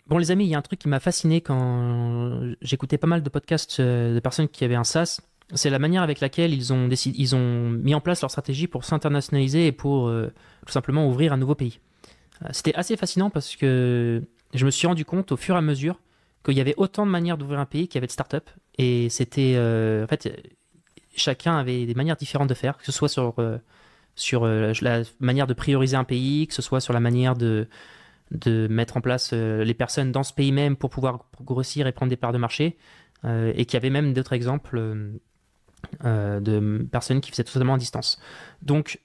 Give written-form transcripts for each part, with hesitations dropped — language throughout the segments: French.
Bon, les amis, il y a un truc qui m'a fasciné quand j'écoutais pas mal de podcasts de personnes qui avaient un SaaS. C'est la manière avec laquelle ils ont mis en place leur stratégie pour s'internationaliser et pour tout simplement ouvrir un nouveau pays. C'était assez fascinant parce que je me suis rendu compte au fur et à mesure qu'il y avait autant de manières d'ouvrir un pays qu'il y avait de startups. Et c'était, en fait, chacun avait des manières différentes de faire, que ce soit sur la manière de prioriser un pays, que ce soit sur la manière de mettre en place les personnes dans ce pays même pour pouvoir grossir et prendre des parts de marché, et qu'il y avait même d'autres exemples de personnes qui faisaient totalement à distance. Donc,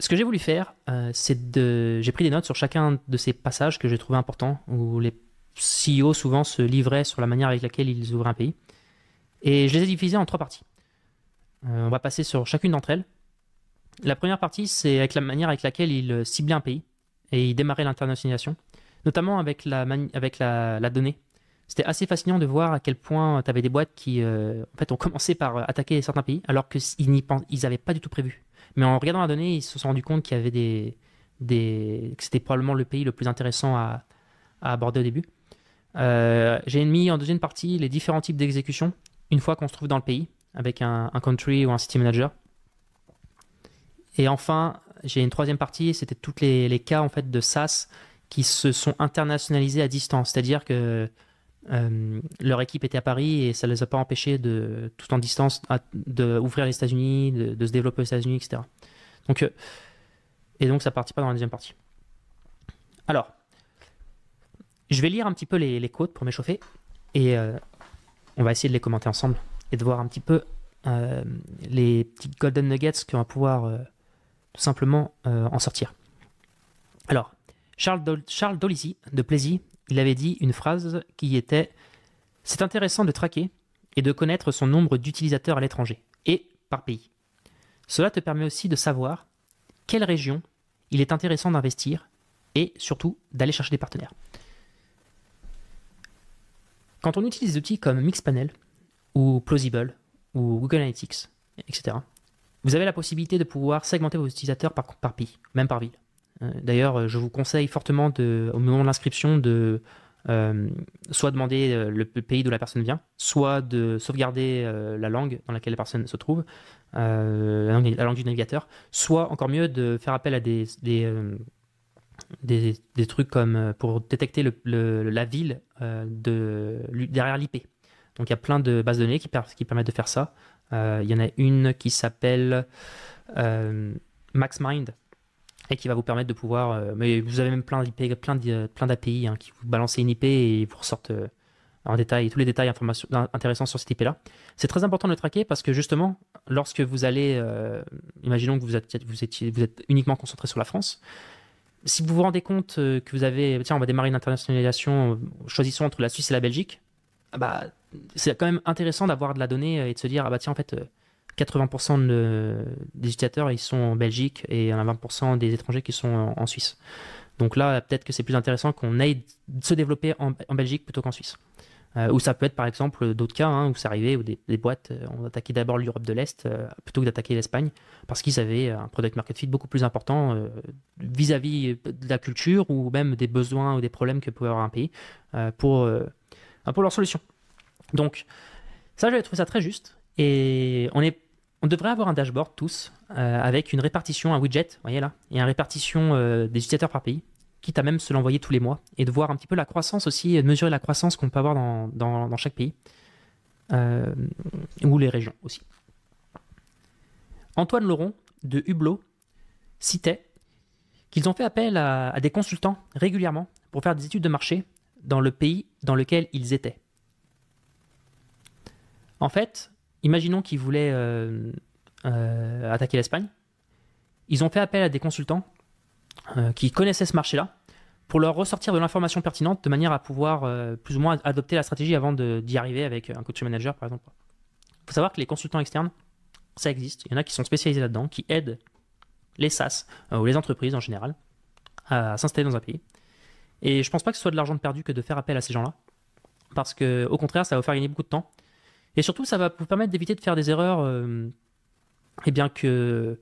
ce que j'ai voulu faire, j'ai pris des notes sur chacun de ces passages que j'ai trouvé importants, où les CEO souvent se livraient sur la manière avec laquelle ils ouvraient un pays, et je les ai divisés en trois parties. On va passer sur chacune d'entre elles. La première partie, c'est avec la manière avec laquelle ils ciblaient un pays et ils démarraient l'internationalisation, notamment avec la donnée. C'était assez fascinant de voir à quel point tu avais des boîtes qui en fait, ont commencé par attaquer certains pays alors qu'ils n'avaient pas du tout prévu. Mais en regardant la donnée, ils se sont rendus compte qu'il y avait que c'était probablement le pays le plus intéressant à aborder au début. J'ai mis en deuxième partie les différents types d'exécution une fois qu'on se trouve dans le pays, avec un country ou un city manager. Et enfin, j'ai une troisième partie, c'était tous les cas en fait, de SaaS qui se sont internationalisés à distance. C'est-à-dire que leur équipe était à Paris et ça ne les a pas empêchés de, tout en distance, d'ouvrir les États-Unis, de se développer aux États-Unis, etc. Donc, et donc ça participe pas dans la deuxième partie. Alors, je vais lire un petit peu les quotes pour m'échauffer et on va essayer de les commenter ensemble et de voir un petit peu les petits golden nuggets qu'on va pouvoir tout simplement en sortir. Alors, Charles Dolisi de Plaisy, il avait dit une phrase qui était: c'est intéressant de traquer et de connaître son nombre d'utilisateurs à l'étranger et par pays. Cela te permet aussi de savoir quelle région il est intéressant d'investir et surtout d'aller chercher des partenaires. Quand on utilise des outils comme Mixpanel ou Plausible ou Google Analytics, etc., vous avez la possibilité de pouvoir segmenter vos utilisateurs par pays, même par ville. D'ailleurs, je vous conseille fortement au moment de l'inscription de soit demander le pays d'où la personne vient, soit de sauvegarder la langue dans laquelle la personne se trouve, la langue du navigateur, soit encore mieux de faire appel à des trucs comme pour détecter la ville derrière l'IP. Donc il y a plein de bases de données qui permettent de faire ça. Il y en a une qui s'appelle MaxMind et qui va vous permettre de pouvoir. Mais vous avez même plein d'IP, plein d'API qui vous balancent une IP et vous ressortent en détail tous les détails intéressants sur cette IP-là. C'est très important de le traquer parce que justement, lorsque vous allez, imaginons que vous êtes uniquement concentré sur la France. Si vous vous rendez compte que vous avez, tiens, on va démarrer une internationalisation, choisissons entre la Suisse et la Belgique, bah, c'est quand même intéressant d'avoir de la donnée et de se dire, ah bah tiens, en fait, 80% des utilisateurs, ils sont en Belgique et il y en a 20% des étrangers qui sont en Suisse. Donc là, peut-être que c'est plus intéressant qu'on aille se développer en Belgique plutôt qu'en Suisse. Ou ça peut être par exemple d'autres cas où c'est arrivé, où des boîtes ont attaqué d'abord l'Europe de l'Est plutôt que d'attaquer l'Espagne, parce qu'ils avaient un product market fit beaucoup plus important vis-à-vis de la culture ou même des besoins ou des problèmes que pouvait avoir un pays pour leur solution. Donc ça, j'avais trouvé ça très juste. Et on devrait avoir un dashboard tous avec une répartition, un widget, vous voyez là, et une répartition des utilisateurs par pays, quitte à même se l'envoyer tous les mois, et de voir un petit peu la croissance aussi, et de mesurer la croissance qu'on peut avoir dans chaque pays, ou les régions aussi. Antoine Laurent de Hublot citait qu'ils ont fait appel à des consultants régulièrement pour faire des études de marché dans le pays dans lequel ils étaient. En fait, imaginons qu'ils voulaient attaquer l'Espagne. Ils ont fait appel à des consultants qui connaissaient ce marché-là pour leur ressortir de l'information pertinente de manière à pouvoir plus ou moins adopter la stratégie avant d'y arriver avec un coach manager, par exemple. Il faut savoir que les consultants externes, ça existe. Il y en a qui sont spécialisés là-dedans, qui aident les SaaS ou les entreprises en général à s'installer dans un pays. Et je pense pas que ce soit de l'argent perdu que de faire appel à ces gens-là, parce que au contraire, ça va vous faire gagner beaucoup de temps. Et surtout, ça va vous permettre d'éviter de faire des erreurs, eh bien que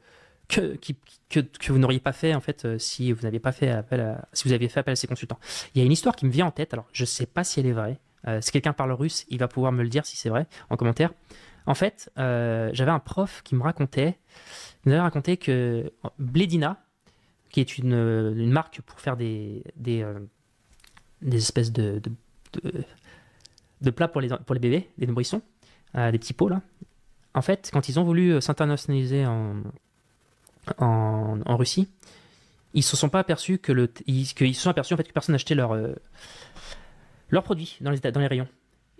que vous n'auriez pas fait en fait si vous n'aviez pas fait si vous aviez fait appel à ces consultants. Il y a une histoire qui me vient en tête, alors je sais pas si elle est vraie. Si quelqu'un parle russe, il va pouvoir me le dire si c'est vrai en commentaire. En fait, j'avais un prof qui il m'avait raconté que Blédina, qui est une marque pour faire des espèces de plats pour les bébés, des nourrissons, des petits pots là. En fait, quand ils ont voulu s'internationaliser en Russie, ils se sont pas aperçus qu'ils se sont aperçus en fait que personne n'achetait leurs produits dans les rayons.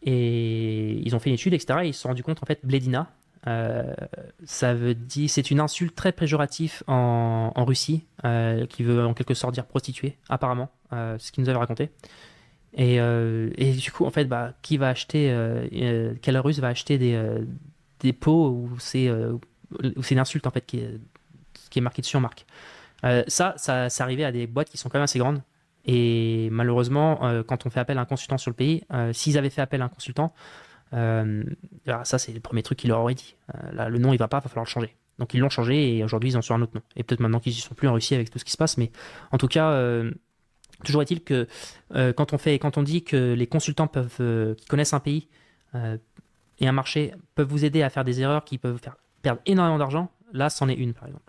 Et ils ont fait une étude, etc. Et ils se sont rendus compte en fait, Blédina, ça veut dire, c'est une insulte très péjorative en Russie, qui veut en quelque sorte dire prostituée, apparemment, ce qu'ils nous avaient raconté. Et du coup, en fait, qui va acheter, quel Russe va acheter des pots où c'est une insulte en fait qui est marquée dessus en marque. Ça arrivait à des boîtes qui sont quand même assez grandes. Et malheureusement, quand on fait appel à un consultant sur le pays, s'ils avaient fait appel à un consultant, ça c'est le premier truc qu'ils leur auraient dit. Là, le nom il va falloir le changer. Donc ils l'ont changé et aujourd'hui ils ont sur un autre nom. Et peut-être maintenant qu'ils y sont plus en Russie avec tout ce qui se passe, mais en tout cas, toujours est-il que quand on dit que les consultants qui connaissent un pays et un marché peuvent vous aider à faire des erreurs qui peuvent faire perdre énormément d'argent, là c'en est une par exemple.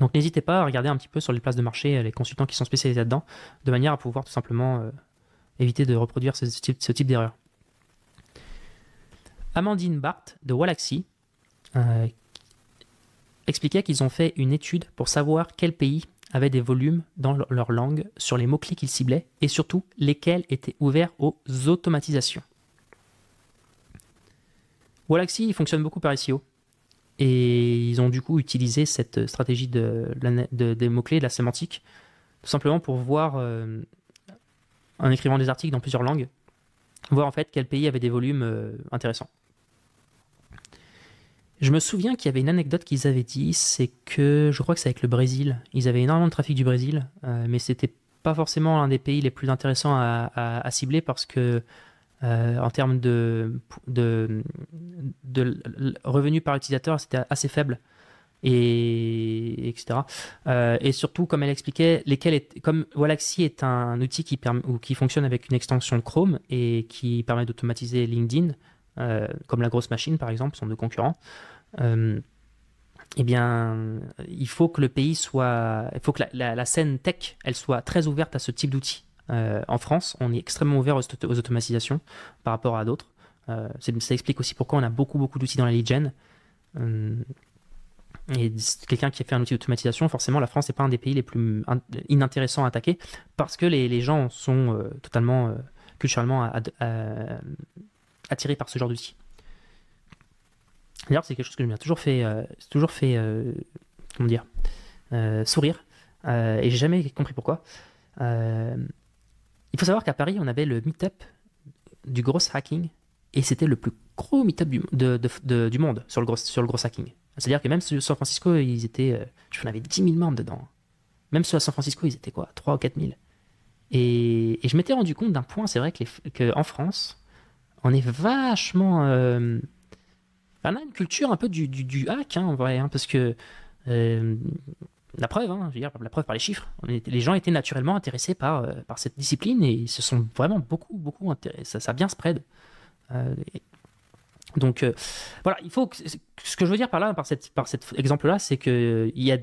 Donc n'hésitez pas à regarder un petit peu sur les places de marché les consultants qui sont spécialisés là-dedans, de manière à pouvoir tout simplement éviter de reproduire ce type d'erreur. Amandine Barthes de Wallaxy expliquait qu'ils ont fait une étude pour savoir quel pays avait des volumes dans leur langue sur les mots-clés qu'ils ciblaient et surtout lesquels étaient ouverts aux automatisations. Wallaxy fonctionne beaucoup par SEO. Et ils ont du coup utilisé cette stratégie des mots-clés, de la sémantique, tout simplement pour voir, en écrivant des articles dans plusieurs langues, voir en fait quel pays avait des volumes intéressants. Je me souviens qu'il y avait une anecdote qu'ils avaient dit, c'est que, je crois que c'est avec le Brésil, ils avaient énormément de trafic du Brésil, mais c'était pas forcément l'un des pays les plus intéressants à cibler parce que en termes de revenus par utilisateur, c'était assez faible, etc. Et surtout, comme elle expliquait, comme Wallaxy est un outil qui fonctionne avec une extension de Chrome et qui permet d'automatiser LinkedIn, comme la grosse machine par exemple, sont deux concurrents, eh bien, il faut que la scène tech, elle soit très ouverte à ce type d'outils. En France, on est extrêmement ouvert aux automatisations par rapport à d'autres. Ça explique aussi pourquoi on a beaucoup d'outils dans la lead gen. Et quelqu'un qui a fait un outil d'automatisation, forcément, la France n'est pas un des pays les plus inintéressants à attaquer parce que les gens sont totalement culturellement attirés par ce genre d'outils. D'ailleurs, c'est quelque chose que je m'ai toujours fait comment dire, sourire. Et j'ai jamais compris pourquoi. Il faut savoir qu'à Paris, on avait le meet-up du gros hacking et c'était le plus gros meet-up du monde sur le gros hacking. C'est-à-dire que même sur San Francisco, ils étaient, je crois qu'on avait 10 000 membres dedans. Même sur San Francisco, ils étaient quoi, 3 ou 4 000. Et je m'étais rendu compte d'un point, c'est vrai qu'en France, on est vachement... on a une culture un peu du hack, en vrai, parce que... la preuve, je veux dire, la preuve par les chiffres. Les gens étaient naturellement intéressés par cette discipline et ils se sont vraiment beaucoup intéressés. Ça a bien spread. Donc, voilà, ce que je veux dire par là, par cet exemple-là, c'est qu'il y a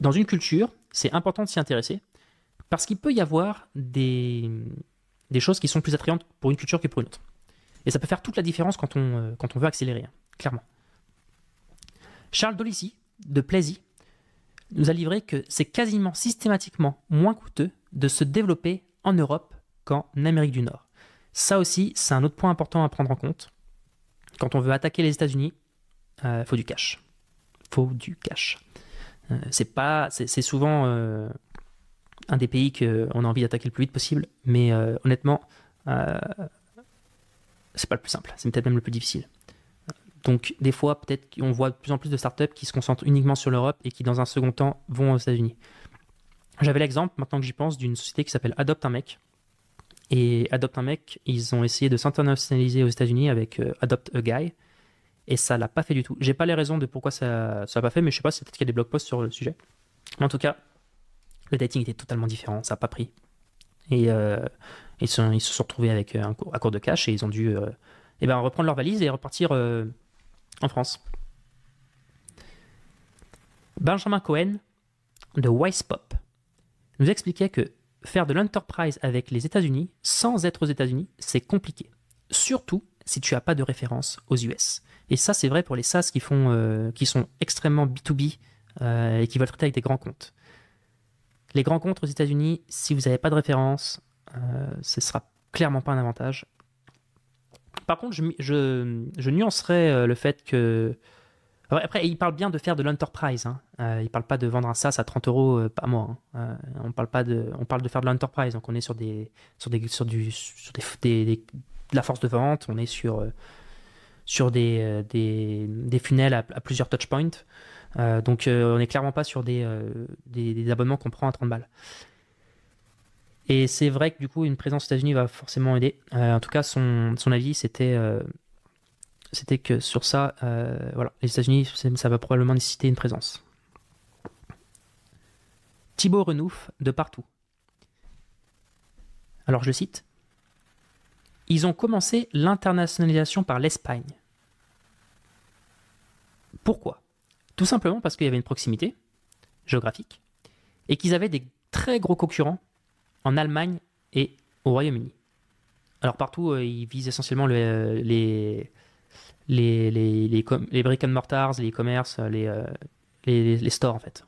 dans une culture, c'est important de s'y intéresser parce qu'il peut y avoir des choses qui sont plus attrayantes pour une culture que pour une autre. Et ça peut faire toute la différence quand on veut accélérer, clairement. Charles Dolissi, de Plaisy, nous a livré que c'est quasiment systématiquement moins coûteux de se développer en Europe qu'en Amérique du Nord. Ça aussi, c'est un autre point important à prendre en compte. Quand on veut attaquer les États-Unis, faut du cash. C'est souvent un des pays qu'on a envie d'attaquer le plus vite possible, mais honnêtement, c'est pas le plus simple. C'est peut-être même le plus difficile. Donc, des fois, peut-être qu'on voit de plus en plus de startups qui se concentrent uniquement sur l'Europe et qui, dans un second temps, vont aux États-Unis. J'avais l'exemple, maintenant que j'y pense, d'une société qui s'appelle Adopt un mec. Et Adopt un mec, ils ont essayé de s'internationaliser aux États-Unis avec Adopt a Guy. et ça l'a pas fait du tout. J'ai pas les raisons de pourquoi ça l'a pas fait, mais je sais pas, c'est peut-être qu'il y a des blog posts sur le sujet. En tout cas, le dating était totalement différent, ça n'a pas pris. Et ils se sont retrouvés avec à court de cash et ils ont dû reprendre leur valise et repartir en France. Benjamin Cohen de Wisepop nous expliquait que faire de l'enterprise avec les États-Unis sans être aux États-Unis, c'est compliqué. Surtout si tu n'as pas de référence aux US. Et ça, c'est vrai pour les SaaS qui sont extrêmement B2B et qui veulent traiter avec des grands comptes. Les grands comptes aux États-Unis, si vous n'avez pas de référence, ce ne sera clairement pas un avantage. Par contre, je nuancerais le fait que... Après, il parle bien de faire de l'enterprise. Hein. Il ne parle pas de vendre un SaaS à 30 euros par mois. Hein. On parle de faire de l'enterprise. Donc, on est sur de la force de vente. On est sur des funnels à plusieurs touchpoints. Donc, on n'est clairement pas sur des abonnements qu'on prend à 30 balles. Et c'est vrai que du coup, une présence aux États-Unis va forcément aider. En tout cas, son avis, c'était que sur ça, voilà, les États-Unis, ça va probablement nécessiter une présence. Thibaut Renouf, de partout. Alors, je le cite. Ils ont commencé l'internationalisation par l'Espagne. Pourquoi ? Tout simplement parce qu'il y avait une proximité géographique et qu'ils avaient des très gros concurrents en Allemagne et au Royaume-Uni. Alors partout, ils visent essentiellement les brick and mortars, les e-commerce, les stores en fait.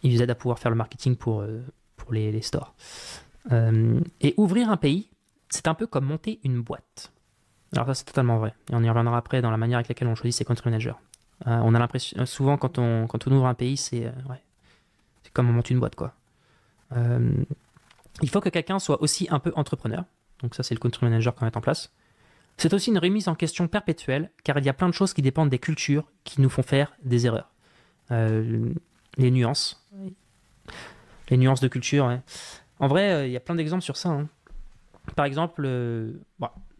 Ils aident à pouvoir faire le marketing pour les stores. Et ouvrir un pays, c'est un peu comme monter une boîte. Alors ça, c'est totalement vrai. Et on y reviendra après dans la manière avec laquelle on choisit ses country managers. On a l'impression, souvent quand on ouvre un pays, c'est comme on monte une boîte, quoi. Il faut que quelqu'un soit aussi un peu entrepreneur. Donc ça, c'est le country manager qu'on met en place. C'est aussi une remise en question perpétuelle, car il y a plein de choses qui dépendent des cultures qui nous font faire des erreurs. Les nuances de culture. Ouais. En vrai, il y a plein d'exemples sur ça. Hein. Par exemple,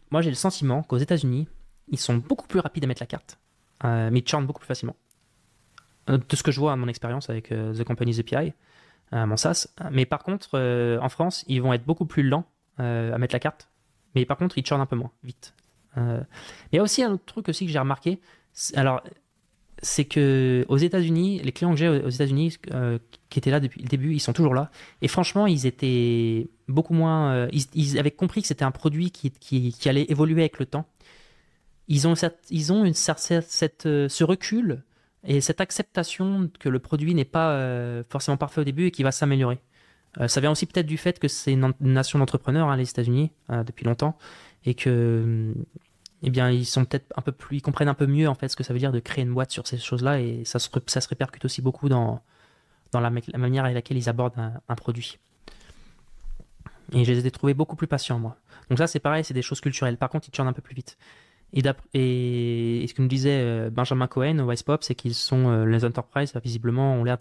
moi j'ai le sentiment qu'aux États-Unis, ils sont beaucoup plus rapides à mettre la carte, mais ils churnent beaucoup plus facilement. De ce que je vois à mon expérience avec The Company's API, mon SaaS. Mais par contre, en France, ils vont être beaucoup plus lents à mettre la carte, mais par contre, ils churnent un peu moins vite. Il y a aussi un autre truc aussi que j'ai remarqué. C'est que aux États-Unis, les clients que j'ai aux États-Unis qui étaient là depuis le début, ils sont toujours là. Et franchement, ils étaient beaucoup moins. Ils avaient compris que c'était un produit qui allait évoluer avec le temps. Ils ont ce recul et cette acceptation que le produit n'est pas forcément parfait au début et qu'il va s'améliorer. Ça vient aussi peut-être du fait que c'est une nation d'entrepreneurs, hein, les États-Unis, depuis longtemps, et que eh bien, ils sont peut-être un peu plus, ils comprennent un peu mieux en fait ce que ça veut dire de créer une boîte sur ces choses-là, et ça se répercute aussi beaucoup dans la manière avec laquelle ils abordent un produit. Et je les ai trouvés beaucoup plus patients, moi. Donc ça, c'est pareil, c'est des choses culturelles. Par contre, ils churnent un peu plus vite. Et ce que nous disait Benjamin Cohen au Wisepop, c'est qu'ils sont les enterprises, visiblement, ont l'air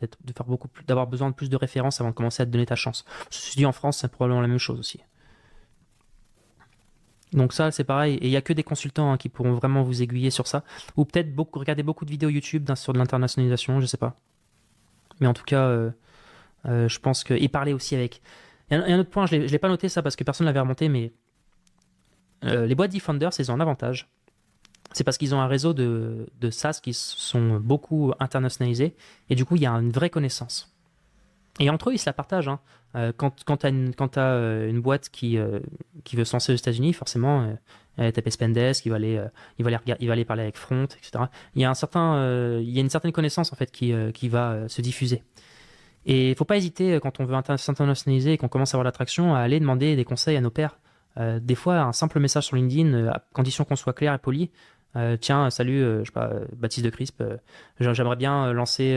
d'avoir besoin de plus de références avant de commencer à te donner ta chance. Ceci dit, en France, c'est probablement la même chose aussi. Donc ça, c'est pareil. Et il n'y a que des consultants qui pourront vraiment vous aiguiller sur ça. Ou peut-être regarder beaucoup de vidéos YouTube sur de l'internationalisation, je sais pas. Mais en tout cas, je pense que... Et parler aussi avec... Il y a un autre point, je l'ai pas noté ça parce que personne ne l'avait remonté, mais les boîtes Defender, c'est un avantage. C'est parce qu'ils ont un réseau de SaaS qui sont beaucoup internationalisés. Et du coup, il y a une vraie connaissance. Et entre eux, ils se la partagent. Hein. Quand tu as une boîte qui veut se lancer aux États-Unis, forcément, elle va taper Spendesk, il va aller parler avec Front, etc. Il y a une certaine connaissance en fait qui va se diffuser. Et il ne faut pas hésiter quand on veut s'internationaliser et qu'on commence à avoir l'attraction à aller demander des conseils à nos pairs. Des fois, un simple message sur LinkedIn, à condition qu'on soit clair et poli. Tiens, salut, je sais pas, Baptiste de Crisp, j'aimerais bien lancer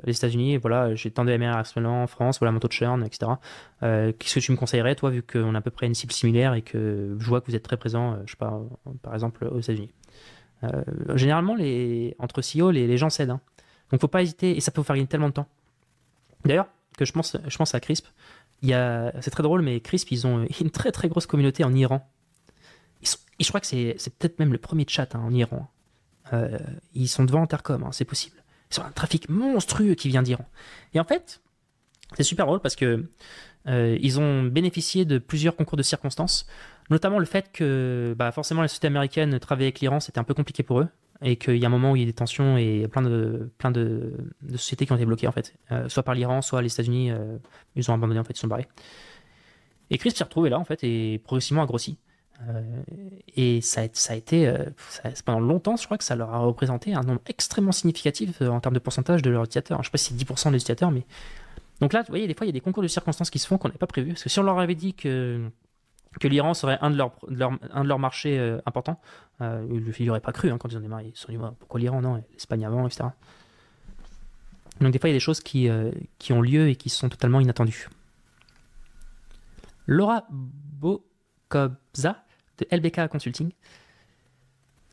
les États-Unis, voilà, j'ai tant de MR actuellement en France, voilà mon taux de churn, etc. Qu'est-ce que tu me conseillerais, toi, vu qu'on a à peu près une cible similaire et que je vois que vous êtes très présent, je sais pas, par exemple, aux États-Unis. Généralement, entre CEO, les gens cèdent. Hein. Donc, faut pas hésiter, et ça peut vous faire gagner tellement de temps. D'ailleurs, que je pense à Crisp, c'est très drôle, mais Crisp, ils ont une très très grosse communauté en Iran. je crois que c'est peut-être même le premier chat en Iran. Ils sont devant Intercom, c'est possible. Ils ont un trafic monstrueux qui vient d'Iran. Et en fait, c'est super drôle parce que ils ont bénéficié de plusieurs concours de circonstances, notamment le fait que forcément les sociétés américaines travaillaient avec l'Iran, c'était un peu compliqué pour eux, et qu'il y a un moment où il y a des tensions et plein de sociétés qui ont été bloquées en fait, soit par l'Iran, soit les États-Unis, ils ont abandonné en fait, ils sont barrés. Et Crisp s'est retrouvé là en fait et progressivement a grossi. Et ça a été pendant longtemps, je crois que ça leur a représenté un nombre extrêmement significatif en termes de pourcentage de leurs utilisateurs. Je ne sais pas si c'est 10% des utilisateurs, mais donc là, vous voyez, des fois, il y a des concours de circonstances qui se font qu'on n'avait pas prévu. Parce que si on leur avait dit que l'Iran serait un de leurs marchés importants, ils n'y auraient pas cru quand ils ont démarré. Ils se sont dit, pourquoi l'Iran, non, l'Espagne avant, etc. Donc des fois, il y a des choses qui ont lieu et qui sont totalement inattendues. Laura Bokobza de LBK Consulting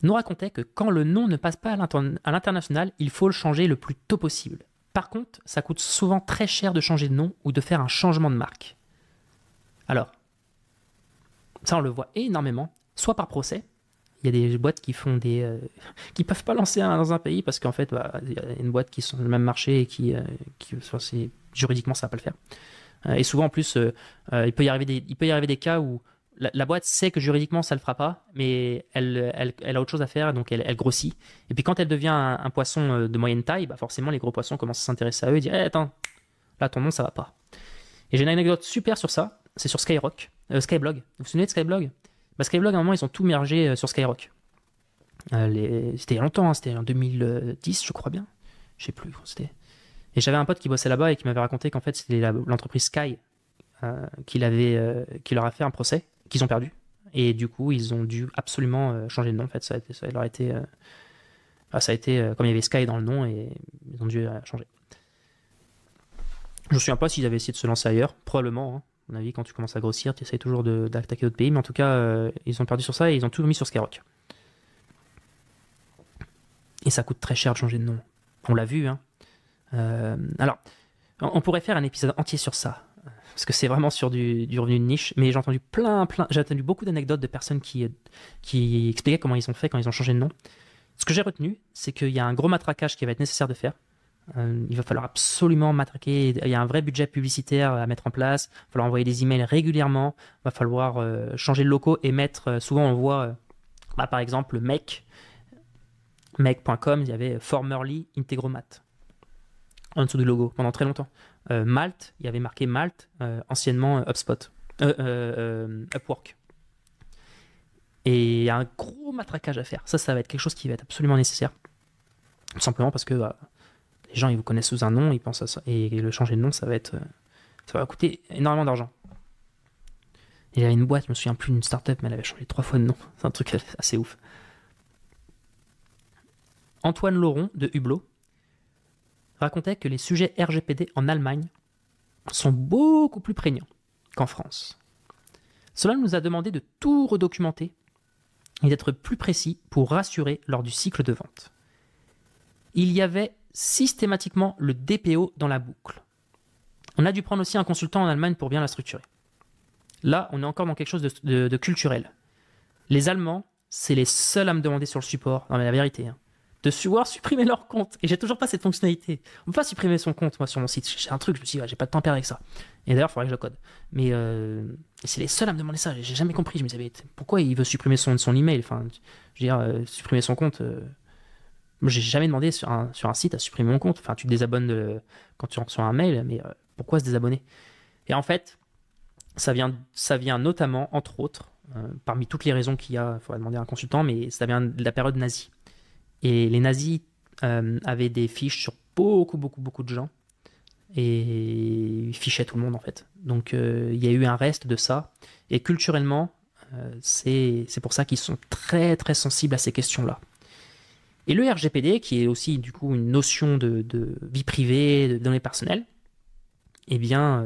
nous racontait que quand le nom ne passe pas à l'international, il faut le changer le plus tôt possible. Par contre, ça coûte souvent très cher de changer de nom ou de faire un changement de marque. Alors, ça on le voit énormément, soit par procès. Il y a des boîtes qui font qui peuvent pas lancer dans un pays parce qu'en fait, il y a une boîte qui sont dans le même marché et qui juridiquement ça va pas le faire. Et souvent en plus, il peut y arriver des cas où la boîte sait que juridiquement ça le fera pas, mais elle a autre chose à faire, donc elle grossit. Et puis quand elle devient un poisson de moyenne taille, forcément les gros poissons commencent à s'intéresser à eux et dire attends, là ton nom ça va pas. Et j'ai une anecdote super sur ça, c'est sur Skyblog. Vous vous souvenez de Skyblog? Skyblog à un moment ils ont tout mergé sur Skyrock. C'était il y a longtemps, c'était en 2010 je crois bien, je sais plus quand c'était. Et j'avais un pote qui bossait là-bas et qui m'avait raconté qu'en fait c'était l'entreprise Sky qui leur a fait un procès qu'ils ont perdu, et du coup ils ont dû absolument changer de nom en fait. Ça a été comme il y avait Sky dans le nom, et ils ont dû changer. Je ne me souviens pas s'ils avaient essayé de se lancer ailleurs, probablement, hein. À mon avis, quand tu commences à grossir, tu essayes toujours d'attaquer d'autres pays, mais en tout cas ils ont perdu sur ça et ils ont tout mis sur Skyrock. Et ça coûte très cher de changer de nom, on l'a vu, hein. Alors on pourrait faire un épisode entier sur ça, parce que c'est vraiment sur du revenu de niche, mais j'ai entendu j'ai entendu beaucoup d'anecdotes de personnes qui expliquaient comment ils ont fait quand ils ont changé de nom. Ce que j'ai retenu, c'est qu'il y a un gros matraquage qui va être nécessaire de faire. Il va falloir absolument matraquer, il y a un vrai budget publicitaire à mettre en place, il va falloir envoyer des emails régulièrement, il va falloir changer de locaux et mettre, souvent on voit, par exemple, Mec.com, il y avait Formerly Integromat en dessous du logo pendant très longtemps. Malte, il y avait marqué Malte, anciennement HubSpot, Upwork. Et il y a un gros matraquage à faire. Ça va être quelque chose qui va être absolument nécessaire. Tout simplement parce que les gens, ils vous connaissent sous un nom, ils pensent à ça. Et le changer de nom, ça va coûter énormément d'argent. Il y a une boîte, je me souviens plus, d'une startup, mais elle avait changé 3 fois de nom. C'est un truc assez ouf. Antoine Lauron de Hublot racontait que les sujets RGPD en Allemagne sont beaucoup plus prégnants qu'en France. Cela nous a demandé de tout redocumenter et d'être plus précis pour rassurer lors du cycle de vente. Il y avait systématiquement le DPO dans la boucle. On a dû prendre aussi un consultant en Allemagne pour bien la structurer. Là, on est encore dans quelque chose de culturel. Les Allemands, c'est les seuls à me demander sur le support, non mais la vérité, de pouvoir supprimer leur compte. Et j'ai toujours pas cette fonctionnalité. On peut pas supprimer son compte, moi, sur mon site. J'ai un truc, je me suis dit, j'ai pas de temps à perdre avec ça. Et d'ailleurs, il faudrait que je le code. Mais c'est les seuls à me demander ça. J'ai jamais compris. Je me disais, pourquoi il veut supprimer son email? Enfin, je veux dire, supprimer son compte. Moi, j'ai jamais demandé sur un site à supprimer mon compte. Enfin, tu te désabonnes quand tu reçois un mail, mais pourquoi se désabonner? Et en fait, ça vient notamment, entre autres, parmi toutes les raisons qu'il y a, il faudrait demander à un consultant, mais ça vient de la période nazie. Et les nazis avaient des fiches sur beaucoup de gens, et ils fichaient tout le monde en fait. Donc il y a eu un reste de ça, et culturellement, c'est pour ça qu'ils sont très très sensibles à ces questions-là. Et le RGPD, qui est aussi du coup une notion de vie privée, de données personnelles, eh bien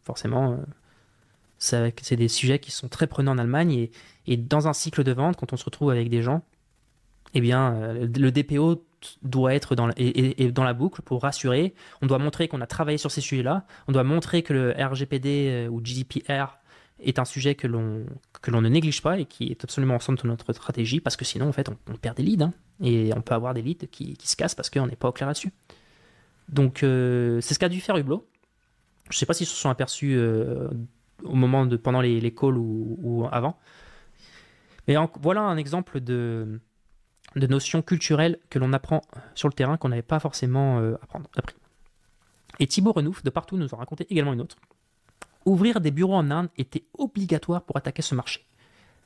forcément, c'est des sujets qui sont très prenants en Allemagne, et dans un cycle de vente, quand on se retrouve avec des gens, eh bien, le DPO doit être dans la boucle pour rassurer. On doit montrer qu'on a travaillé sur ces sujets-là. On doit montrer que le RGPD ou GDPR est un sujet que l'on ne néglige pas et qui est absolument au centre de notre stratégie, parce que sinon, en fait, on perd des leads, hein, et on peut avoir des leads qui se cassent parce qu'on n'est pas au clair là-dessus. Donc, c'est ce qu'a dû faire Hublot. Je ne sais pas s'ils se sont aperçus au moment pendant les calls ou avant. Mais voilà un exemple de notions culturelles que l'on apprend sur le terrain qu'on n'avait pas forcément appris. Et Thibaut Renouf, de partout, nous en racontait également une autre. Ouvrir des bureaux en Inde était obligatoire pour attaquer ce marché,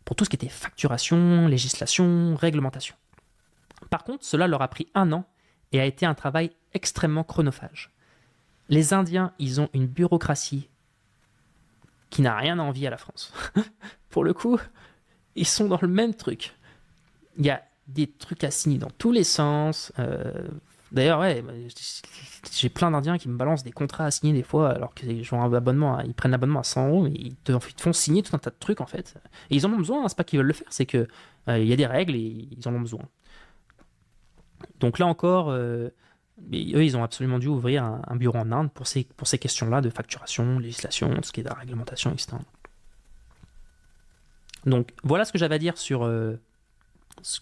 pour tout ce qui était facturation, législation, réglementation. Par contre, cela leur a pris 1 an et a été un travail extrêmement chronophage. Les Indiens, ils ont une bureaucratie qui n'a rien à envier à la France. Pour le coup, ils sont dans le même truc. Il y a des trucs à signer dans tous les sens. D'ailleurs, ouais, j'ai plein d'Indiens qui me balancent des contrats à signer des fois, alors qu'ils ont un abonnement, ils prennent l'abonnement à 100 euros, mais ils te font signer tout un tas de trucs en fait. Et ils en ont besoin, hein, c'est pas qu'ils veulent le faire, c'est que il y a des règles et ils en ont besoin. Donc là encore, eux, ils ont absolument dû ouvrir un bureau en Inde pour ces questions-là de facturation, législation, tout ce qui est de la réglementation, etc. Donc voilà ce que j'avais à dire sur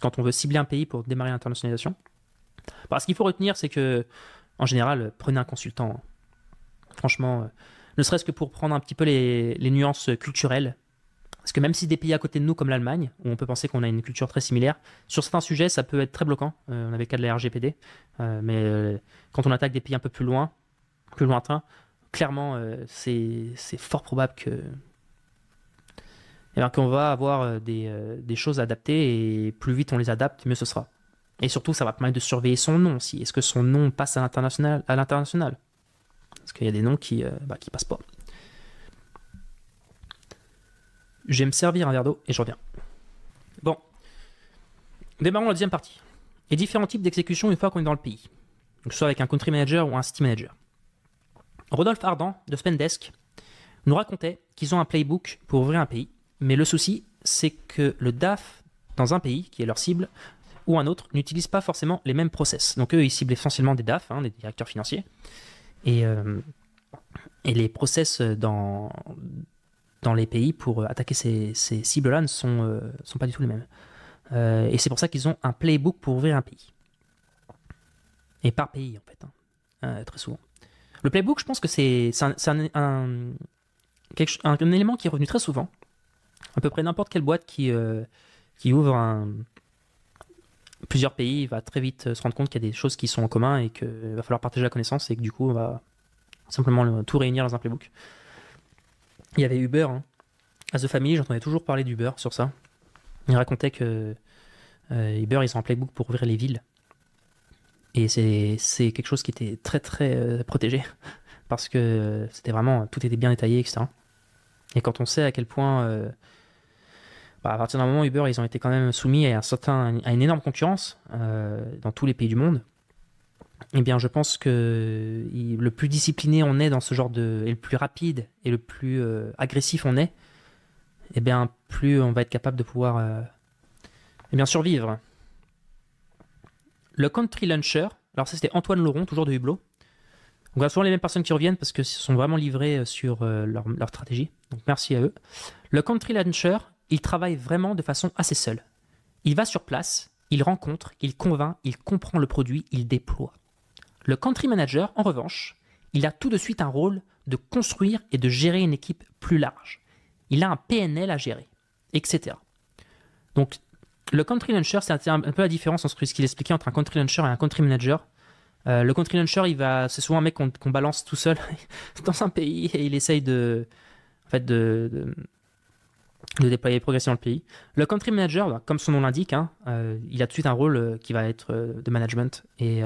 quand on veut cibler un pays pour démarrer l'internationalisation. Ce qu'il faut retenir, c'est que, en général, prenez un consultant. Franchement, ne serait-ce que pour prendre un petit peu les nuances culturelles. Parce que même si des pays à côté de nous, comme l'Allemagne, où on peut penser qu'on a une culture très similaire, sur certains sujets, ça peut être très bloquant. On avait le cas de la RGPD. Mais quand on attaque des pays un peu plus lointains, clairement, c'est fort probable qu'on va avoir des choses à adapter, et plus vite on les adapte, mieux ce sera. Et surtout, ça va permettre de surveiller son nom aussi. Est-ce que son nom passe à l'international? Parce qu'il y a des noms qui passent pas. Je vais me servir un verre d'eau et je reviens. Bon. Démarrons la deuxième partie. Les différents types d'exécution une fois qu'on est dans le pays. Donc, que ce soit avec un country manager ou un city manager. Rodolphe Ardan, de Spendesk, nous racontait qu'ils ont un playbook pour ouvrir un pays. Mais le souci, c'est que le DAF dans un pays, qui est leur cible, ou un autre, n'utilisent pas forcément les mêmes process. Donc eux, ils ciblent essentiellement des DAF, des directeurs financiers. Et les process dans les pays pour attaquer ces cibles-là ne sont pas du tout les mêmes. Et c'est pour ça qu'ils ont un playbook pour ouvrir un pays. Et par pays, en fait, très souvent. Le playbook, je pense que c'est un élément qui est revenu très souvent. À peu près n'importe quelle boîte qui ouvre plusieurs pays va très vite se rendre compte qu'il y a des choses qui sont en commun et qu'il va falloir partager la connaissance, et que du coup, on va simplement tout réunir dans un playbook. Il y avait Uber, à The Family, j'entendais toujours parler d'Uber sur ça. Il racontait que Uber, ils ont un playbook pour ouvrir les villes. Et c'est quelque chose qui était très très protégé, parce que c'était vraiment, tout était bien détaillé, etc. Et quand on sait à quel point... à partir d'un moment, Uber, ils ont été quand même soumis à une énorme concurrence dans tous les pays du monde. Eh bien, je pense que le plus discipliné on est dans ce genre et le plus rapide et le plus agressif on est, eh bien, plus on va être capable de pouvoir survivre. Le country launcher, alors ça c'était Antoine Laurent, toujours de Hublot. On a souvent les mêmes personnes qui reviennent parce qu'ils sont vraiment livrés sur leur stratégie. Donc merci à eux. Le country launcher, il travaille vraiment de façon assez seule. Il va sur place, il rencontre, il convainc, il comprend le produit, il déploie. Le country manager, en revanche, il a tout de suite un rôle de construire et de gérer une équipe plus large. Il a un PNL à gérer, etc. Donc, le country launcher, c'est un peu la différence entre ce qu'il expliquait entre un country launcher et un country manager. Le country launcher, c'est souvent un mec qu'on balance tout seul dans un pays et il essaye de déployer progressivement le pays. Le country manager, comme son nom l'indique, il a tout de suite un rôle qui va être de management et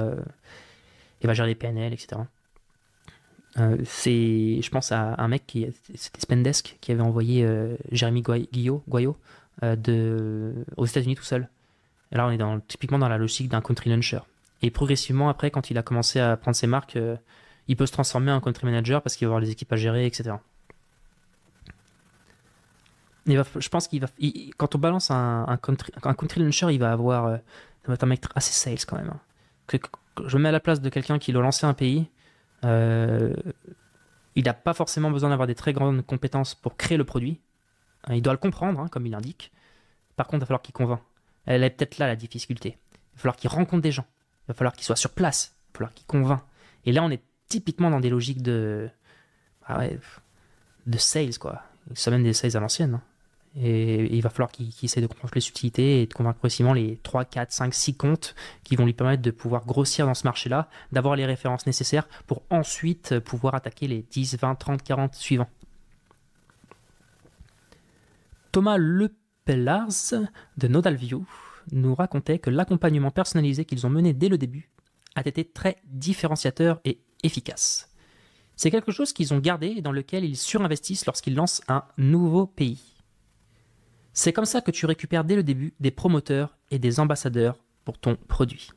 il va gérer les PNL, etc. Je pense à un mec c'était Spendesk, qui avait envoyé Jérémy Goyot aux États-Unis tout seul. Et là, on est typiquement dans la logique d'un country launcher. Et progressivement, après, quand il a commencé à prendre ses marques, il peut se transformer en country manager parce qu'il va avoir les équipes à gérer, etc. Je pense quand on balance un country launcher, il va avoir ça va être un mec assez sales quand même. Je me mets à la place de quelqu'un qui doit lancer un pays. Il n'a pas forcément besoin d'avoir des très grandes compétences pour créer le produit, Il doit le comprendre, hein, comme il indique. Par contre, il va falloir qu'il convainc. Elle est peut-être là la difficulté. Il va falloir qu'il rencontre des gens. Il va falloir qu'il soit sur place. Il va falloir qu'il convainc. Et là, on est typiquement dans des logiques de sales, quoi. C'est même des sales à l'ancienne, hein. Et il va falloir qu'il essaie de comprendre les subtilités et de convaincre précisément les 3, 4, 5, 6 comptes qui vont lui permettre de pouvoir grossir dans ce marché-là, d'avoir les références nécessaires pour ensuite pouvoir attaquer les 10, 20, 30, 40 suivants. Thomas Lepellars de Nodalview nous racontait que l'accompagnement personnalisé qu'ils ont mené dès le début a été très différenciateur et efficace. C'est quelque chose qu'ils ont gardé et dans lequel ils surinvestissent lorsqu'ils lancent un nouveau pays. C'est comme ça que tu récupères dès le début des promoteurs et des ambassadeurs pour ton produit.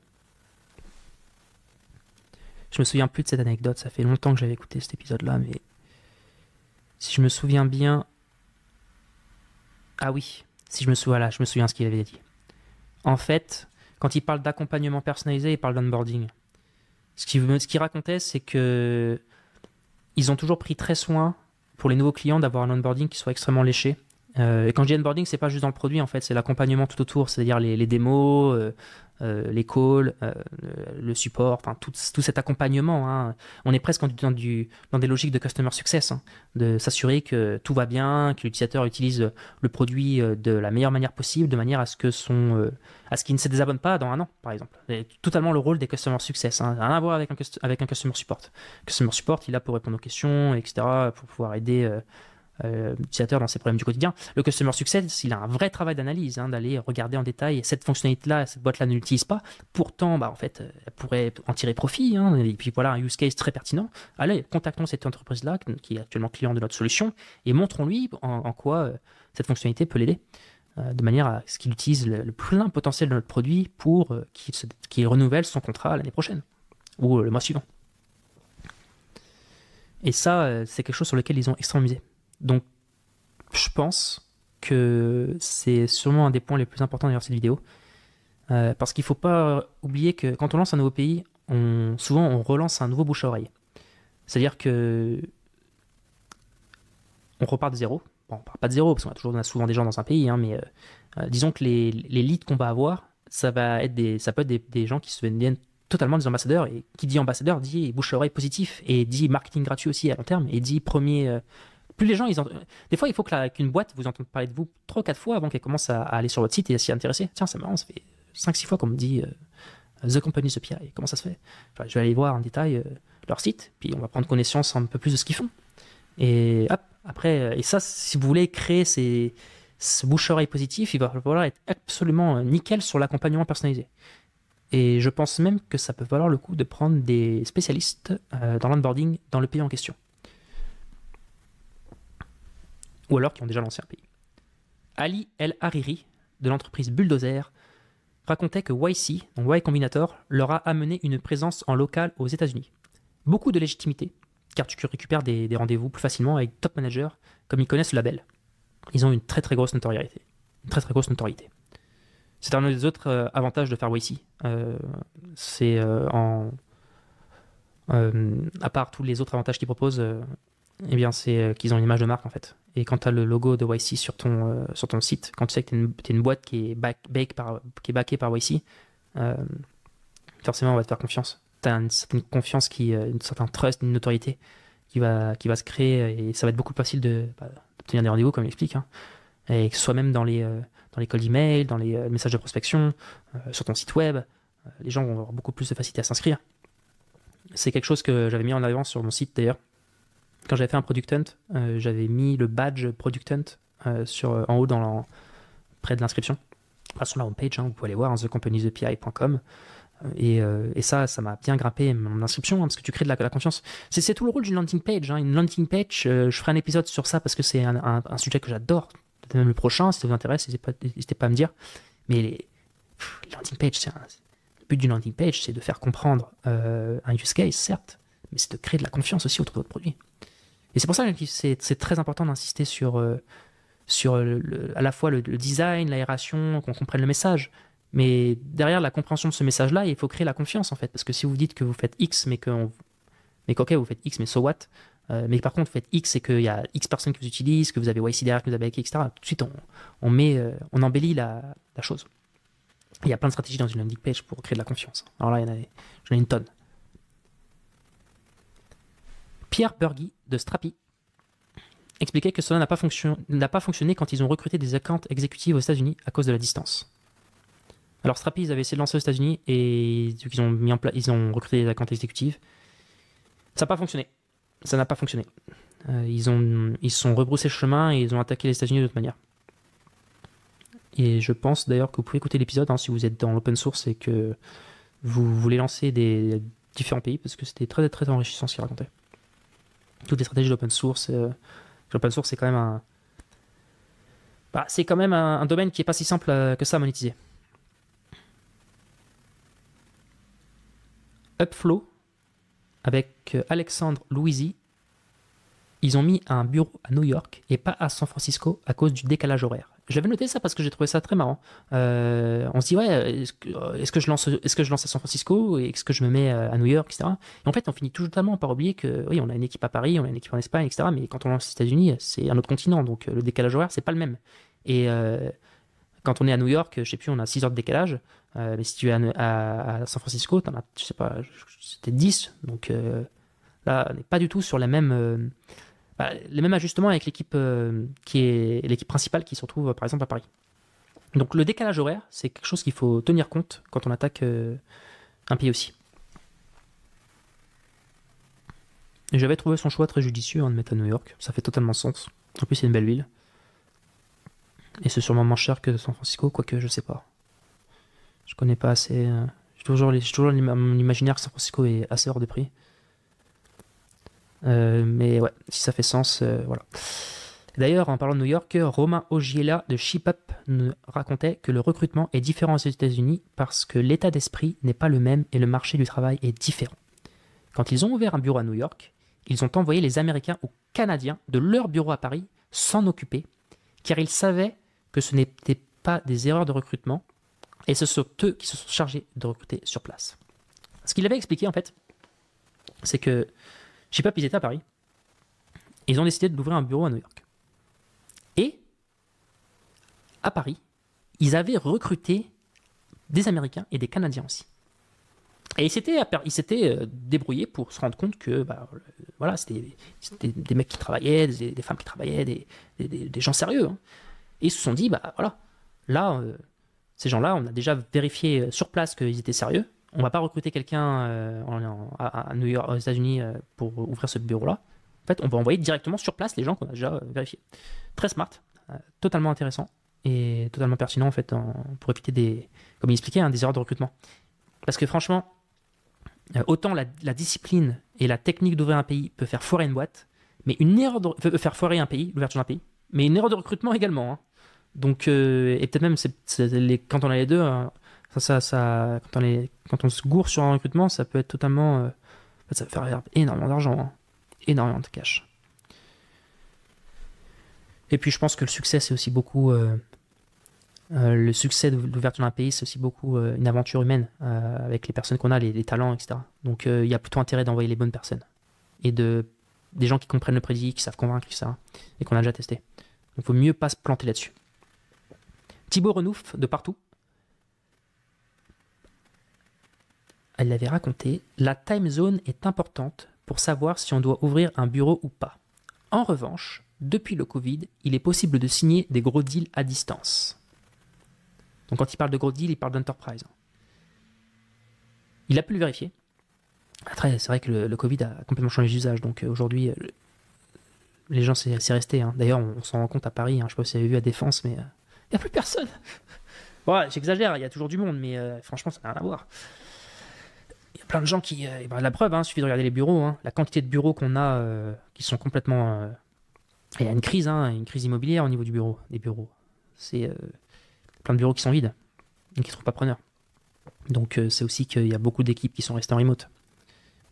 Je me souviens plus de cette anecdote, ça fait longtemps que j'avais écouté cet épisode-là, mais si je me souviens bien... Ah oui, si je me souviens, je me souviens ce qu'il avait dit. En fait, quand il parle d'accompagnement personnalisé, il parle d'onboarding. Ce qu'il racontait, c'est que ils ont toujours pris très soin pour les nouveaux clients d'avoir un onboarding qui soit extrêmement léché. Et quand je dis onboarding, c'est pas juste dans le produit, en fait, c'est l'accompagnement tout autour, c'est-à-dire les démos, les calls, le support, enfin tout cet accompagnement, hein. On est presque dans des logiques de customer success, hein, de s'assurer que tout va bien, que l'utilisateur utilise le produit de la meilleure manière possible, de manière à ce qu'il ne se désabonne pas dans 1 an, par exemple. C'est totalement le rôle des customer success, hein. Rien à voir avec un customer support. Customer support, il est là pour répondre aux questions, etc., pour pouvoir aider l'utilisateur dans ses problèmes du quotidien. Le Customer Success, il a un vrai travail d'analyse, hein, d'aller regarder en détail cette fonctionnalité-là, cette boîte-là ne l'utilise pas. Pourtant, en fait, elle pourrait en tirer profit, hein, et puis voilà, un use case très pertinent. Allez, contactons cette entreprise-là, qui est actuellement client de notre solution, et montrons-lui en quoi cette fonctionnalité peut l'aider, de manière à ce qu'il utilise le plein potentiel de notre produit pour qu'il renouvelle son contrat l'année prochaine, ou le mois suivant. Et ça, c'est quelque chose sur lequel ils ont extrêmement misé. Donc, je pense que c'est sûrement un des points les plus importants derrière cette vidéo. Parce qu'il ne faut pas oublier que quand on lance un nouveau pays, souvent on relance un nouveau bouche à oreille. C'est-à-dire que on repart de zéro. Bon, on ne part pas de zéro, parce qu'on a souvent des gens dans un pays, hein, mais disons que les leads qu'on va avoir, ça peut être des gens qui se deviennent totalement des ambassadeurs. Et qui dit ambassadeur dit bouche à oreille positif, et dit marketing gratuit aussi à long terme, et dit premier... Plus les gens, des fois, il faut qu'une boîte vous entende parler de vous 3 ou 4 fois avant qu'elle commence à aller sur votre site et à s'y intéresser. Tiens, c'est marrant, ça fait 5-6 fois qu'on me dit The Company's API. Comment ça se fait? Enfin, je vais aller voir en détail leur site, puis on va prendre connaissance un peu plus de ce qu'ils font. Et hop, après, et ça, si vous voulez créer ce bouche-oreille positif, il va falloir être absolument nickel sur l'accompagnement personnalisé. Et je pense même que ça peut valoir le coup de prendre des spécialistes dans l'onboarding dans le pays en question. Ou alors qui ont déjà lancé un pays. Ali El Hariri, de l'entreprise Bulldozer, racontait que YC, donc Y Combinator, leur a amené une présence en local aux États-Unis. Beaucoup de légitimité, car tu récupères des rendez-vous plus facilement avec top managers, comme ils connaissent le label. Ils ont une très très grosse notoriété. C'est un des autres avantages de faire YC. À part tous les autres avantages qu'ils proposent, eh bien c'est qu'ils ont une image de marque en fait. Et quand tu as le logo de YC sur ton site, quand tu sais que tu es une boîte qui est backée par YC, forcément on va te faire confiance. Tu as une certaine confiance, un certain trust, une notoriété qui va se créer, et ça va être beaucoup plus facile d'obtenir des rendez-vous comme il explique, hein. Et que ce soit même dans les calls d'email, dans les messages de prospection, sur ton site web, les gens vont avoir beaucoup plus de facilité à s'inscrire. C'est quelque chose que j'avais mis en avant sur mon site d'ailleurs. Quand j'avais fait un Product Hunt, j'avais mis le badge Product Hunt en haut près de l'inscription. Enfin, sur la homepage, hein, vous pouvey aller voir, hein, thecompanysAPI.com. Et ça m'a bien grimpé mon inscription, hein, parce que tu crées de la confiance. C'est tout le rôle d'une landing page, hein. Une landing page, je ferai un épisode sur ça parce que c'est un sujet que j'adore. Peut-être même le prochain, si ça vous intéresse, n'hésitez pas à me dire. Mais les landing pages, le but d'une landing page, c'est de faire comprendre un use case, certes, mais c'est de créer de la confiance aussi autour de votre produit. Et c'est pour ça que c'est très important d'insister sur à la fois le design, l'aération, qu'on comprenne le message. Mais derrière la compréhension de ce message-là, il faut créer la confiance en fait. Parce que si vous dites que vous faites X, mais qu'ok, vous faites X, mais so what, Mais par contre, vous faites X, c'est qu'il y a X personnes qui vous utilisent, que vous avez YC derrière, que vous avez avec, etc. Tout de suite, on embellit la chose. Il y a plein de stratégies dans une landing page pour créer de la confiance. Alors là, j'en ai une tonne. Pierre Burgy de Strapi expliquait que cela n'a pas fonctionné quand ils ont recruté des accounts exécutifs aux États-Unis à cause de la distance. Alors Strapi, ils avaient essayé de lancer aux États-Unis et ils ont recruté des accounts exécutifs. Ça n'a pas fonctionné. Ça n'a pas fonctionné. Ils se sont rebroussés le chemin et ils ont attaqué les États-Unis d'autre manière. Et je pense d'ailleurs que vous pouvez écouter l'épisode si vous êtes dans l'open source et que vous voulez lancer des différents pays, parce que c'était très très enrichissant ce qu'il racontait. Toutes les stratégies d'open source. L'open source, c'est quand même un domaine qui est pas si simple que ça à monétiser. Upflow, avec Alexandre Louisi, ils ont mis un bureau à New York et pas à San Francisco à cause du décalage horaire. J'avais noté ça parce que j'ai trouvé ça très marrant. On se dit, ouais, est-ce que je lance à San Francisco et est-ce que je me mets à New York, etc. Et en fait, on finit totalement par oublier que, oui, on a une équipe à Paris, on a une équipe en Espagne, etc. Mais quand on lance aux États-Unis, c'est un autre continent, donc le décalage horaire, c'est pas le même. Et quand on est à New York, je sais plus, on a 6 heures de décalage. Mais si tu es à San Francisco, t'en as, je sais pas, c'était 10. Donc là, on n'est pas du tout sur les mêmes ajustements avec l'équipe qui est l'équipe principale qui se retrouve par exemple à Paris. Donc le décalage horaire, c'est quelque chose qu'il faut tenir compte quand on attaque un pays aussi. Et j'avais trouvé son choix très judicieux de mettre à New York. Ça fait totalement sens. En plus, c'est une belle ville. Et c'est sûrement moins cher que San Francisco, quoique je sais pas. Je connais pas assez. J'ai toujours mon imaginaire que San Francisco est assez hors de prix. Mais ouais, si ça fait sens, voilà. D'ailleurs, en parlant de New York, Romain Ogiela de ShipUp nous racontait que le recrutement est différent aux États-Unis parce que l'état d'esprit n'est pas le même et le marché du travail est différent. Quand ils ont ouvert un bureau à New York, ils ont envoyé les Américains ou Canadiens de leur bureau à Paris s'en occuper, car ils savaient que ce n'était pas des erreurs de recrutement et ce sont eux qui se sont chargés de recruter sur place. Ce qu'il avait expliqué en fait, c'est que ShipUp, ils étaient à Paris. Ils ont décidé d'ouvrir un bureau à New York. Et, à Paris, ils avaient recruté des Américains et des Canadiens aussi. Et ils s'étaient débrouillés pour se rendre compte que voilà, c'était des mecs qui travaillaient, des femmes qui travaillaient, des gens sérieux. Hein. Et ils se sont dit, voilà, là, ces gens-là, on a déjà vérifié sur place qu'ils étaient sérieux. On ne va pas recruter quelqu'un à New York, aux États-Unis pour ouvrir ce bureau-là. En fait, on va envoyer directement sur place les gens qu'on a déjà vérifiés. Très smart, totalement intéressant et totalement pertinent en fait pour éviter comme il expliquait, des erreurs de recrutement. Parce que franchement, autant la discipline et la technique d'ouvrir un pays peut faire foirer une boîte, mais peut faire foirer un pays, l'ouverture d'un pays, mais une erreur de recrutement également. Hein. Donc, et peut-être même quand on a les deux. Quand on se gourre sur un recrutement, ça peut être totalement. Ça peut faire énormément d'argent, hein. Énormément de cash. Et puis je pense que le succès, c'est aussi beaucoup. Le succès de l'ouverture d'un pays, c'est aussi beaucoup une aventure humaine avec les personnes qu'on a, les talents, etc. Donc il y a plutôt intérêt d'envoyer les bonnes personnes et des gens qui comprennent le prédit, qui savent convaincre, etc. Et qu'on a déjà testé. Donc il vaut mieux pas se planter là-dessus. Thibaut Renouf de Partout. Elle l'avait raconté, la time zone est importante pour savoir si on doit ouvrir un bureau ou pas. En revanche, depuis le Covid, il est possible de signer des gros deals à distance. Donc quand il parle de gros deals, il parle d'enterprise. Il a pu le vérifier. Après, c'est vrai que le Covid a complètement changé d'usage, donc aujourd'hui, les gens, c'est resté. Hein. D'ailleurs, on s'en rend compte à Paris, hein. Je ne sais pas si vous avez vu à Défense, mais il n'y a plus personne. Bon, j'exagère, il y a toujours du monde, mais franchement, ça n'a rien à voir. Il y a plein de gens qui... la preuve, il suffit de regarder les bureaux. Hein, la quantité de bureaux qu'on a qui sont complètement... Il y a une crise immobilière au niveau des bureaux. C'est plein de bureaux qui sont vides et qui ne trouvent pas preneurs. Donc c'est aussi qu'il y a beaucoup d'équipes qui sont restées en remote.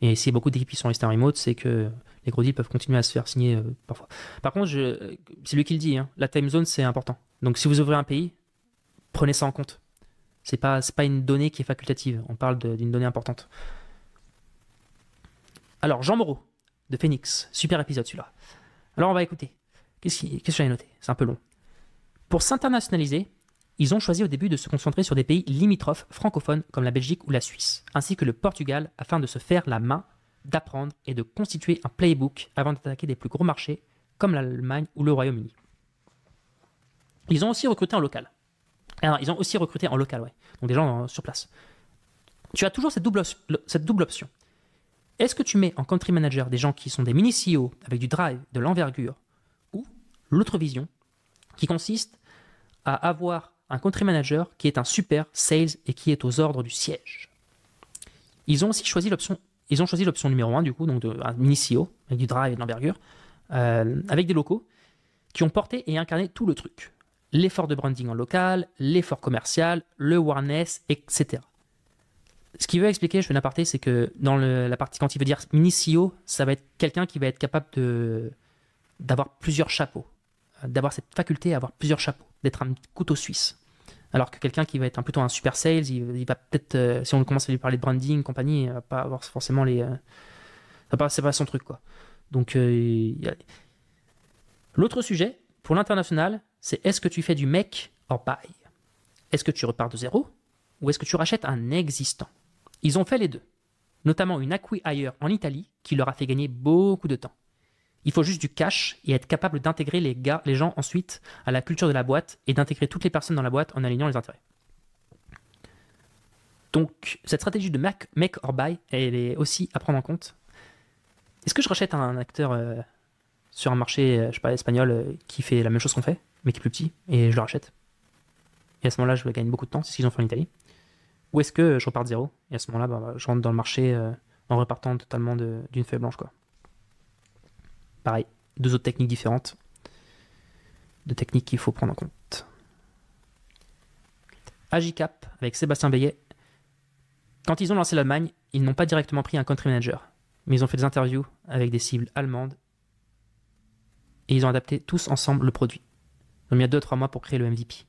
Et s'il y a beaucoup d'équipes qui sont restées en remote, c'est que les gros deals peuvent continuer à se faire signer parfois. Par contre, c'est lui qui le dit, hein, la time zone, c'est important. Donc si vous ouvrez un pays, prenez ça en compte. C'est pas une donnée qui est facultative. On parle d'une donnée importante. Alors, Jean Moreau. de Phoenix. Super épisode celui-là. Alors on va écouter. Qu'est-ce que j'avais noté? C'est un peu long. Pour s'internationaliser, ils ont choisi au début de se concentrer sur des pays limitrophes francophones comme la Belgique ou la Suisse, ainsi que le Portugal, afin de se faire la main, d'apprendre et de constituer un playbook avant d'attaquer des plus gros marchés comme l'Allemagne ou le Royaume-Uni. Ils ont aussi recruté en local. Alors, ils ont aussi recruté en local, ouais. Donc des gens sur place. Tu as toujours cette double option. Est-ce que tu mets en country manager des gens qui sont des mini CEO avec du drive, de l'envergure, ou l'autre vision qui consiste à avoir un country manager qui est un super sales et qui est aux ordres du siège. Ils ont aussi choisi l'option numéro 1 du coup, donc un mini CEO avec du drive et de l'envergure, avec des locaux qui ont porté et incarné tout le truc. L'effort de branding en local, l'effort commercial, le awareness, etc. Ce qu'il veut expliquer, je fais une aparté, c'est que dans la partie, quand il veut dire mini CEO, ça va être quelqu'un qui va être capable d'avoir plusieurs chapeaux, d'avoir cette faculté à avoir plusieurs chapeaux, d'être un couteau suisse. Alors que quelqu'un qui va être plutôt un super sales, il va peut-être, si on commence à lui parler de branding, compagnie, il va pas avoir forcément c'est pas son truc, quoi. Donc, l'autre sujet, pour l'international, c'est est-ce que tu fais du make or buy? Est-ce que tu repars de zéro ou est-ce que tu rachètes un existant? Ils ont fait les deux, notamment une acqui-hire en Italie qui leur a fait gagner beaucoup de temps. Il faut juste du cash et être capable d'intégrer les gens ensuite à la culture de la boîte et d'intégrer toutes les personnes dans la boîte en alignant les intérêts. Donc, cette stratégie de make or buy, elle est aussi à prendre en compte. Est-ce que je rachète un acteur sur un marché, je sais pas, espagnol, qui fait la même chose qu'on fait, mais qui est plus petit, et je le rachète? Et à ce moment-là, je vais gagner beaucoup de temps, c'est ce qu'ils ont fait en Italie. Ou est-ce que je repars de zéro, et à ce moment-là, je rentre dans le marché en repartant totalement d'une feuille blanche, quoi. Pareil, deux autres techniques différentes, deux techniques qu'il faut prendre en compte. Agicap, avec Sébastien Beillet. Quand ils ont lancé l'Allemagne, ils n'ont pas directement pris un country manager, mais ils ont fait des interviews avec des cibles allemandes et ils ont adapté tous ensemble le produit. Ils ont mis 2-3 mois pour créer le MVP.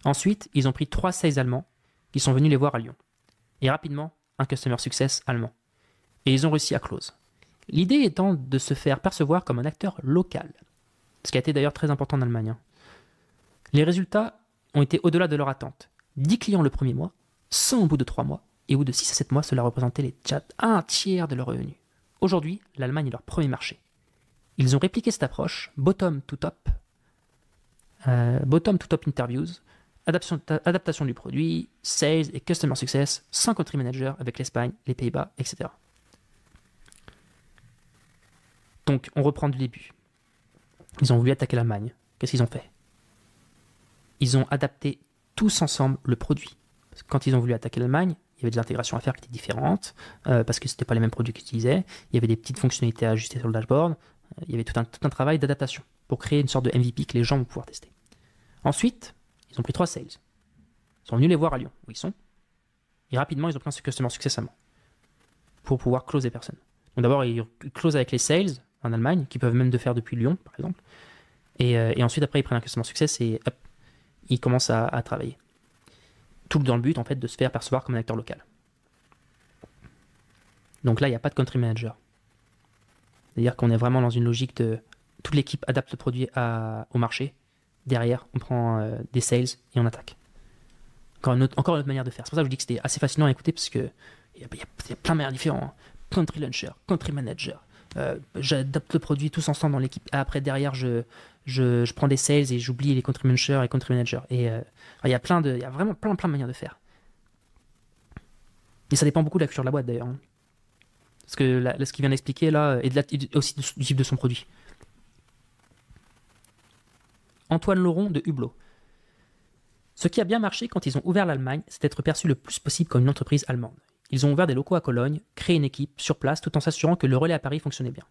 Ensuite, ils ont pris 3 sales allemands qui sont venus les voir à Lyon. Et rapidement, un customer success allemand. Et ils ont réussi à close. L'idée étant de se faire percevoir comme un acteur local. Ce qui a été d'ailleurs très important en Allemagne. Les résultats ont été au-delà de leur attente. 10 clients le premier mois, 100 au bout de 3 mois, et au bout de 6 à 7 mois, cela représentait les chats un tiers de leurs revenus. Aujourd'hui, l'Allemagne est leur premier marché. Ils ont répliqué cette approche, bottom to top interviews, adaptation du produit, sales et customer success, sans country manager avec l'Espagne, les Pays-Bas, etc. Donc, on reprend du début. Ils ont voulu attaquer l'Allemagne. Qu'est-ce qu'ils ont fait? Ils ont adapté tous ensemble le produit. Parce que quand ils ont voulu attaquer l'Allemagne, il y avait des intégrations à faire qui étaient différentes, parce que ce n'étaient pas les mêmes produits qu'ils utilisaient. Il y avait des petites fonctionnalités à ajuster sur le dashboard. Il y avait tout un travail d'adaptation pour créer une sorte de MVP que les gens vont pouvoir tester. Ensuite, ils ont pris 3 sales. Ils sont venus les voir à Lyon, où ils sont. Et rapidement, ils ont pris un customer success allemand pour pouvoir close les personnes. Donc d'abord, ils closent avec les sales en Allemagne, qui peuvent même le faire depuis Lyon, par exemple. Et ensuite, après, ils prennent un customer success et hop, ils commencent à travailler. Tout dans le but, en fait, de se faire percevoir comme un acteur local. Donc là, il n'y a pas de country manager. C'est-à-dire qu'on est vraiment dans une logique de toute l'équipe adapte le produit au marché. Derrière, on prend des sales et on attaque. Encore une autre manière de faire. C'est pour ça que je vous dis que c'était assez fascinant à écouter, parce qu'il y a plein de manières différentes. Country launcher, country manager. J'adapte le produit tous ensemble dans l'équipe. Après, derrière, je prends des sales et j'oublie les country managers et country managers. Et il y a vraiment plein de manières de faire. Et ça dépend beaucoup de la culture de la boîte, d'ailleurs. Parce que ce qu'il vient d'expliquer, là, et aussi du type de son produit. Antoine Lauron de Hublot. Ce qui a bien marché quand ils ont ouvert l'Allemagne, c'est d'être perçu le plus possible comme une entreprise allemande. Ils ont ouvert des locaux à Cologne, créé une équipe sur place tout en s'assurant que le relais à Paris fonctionnait bien.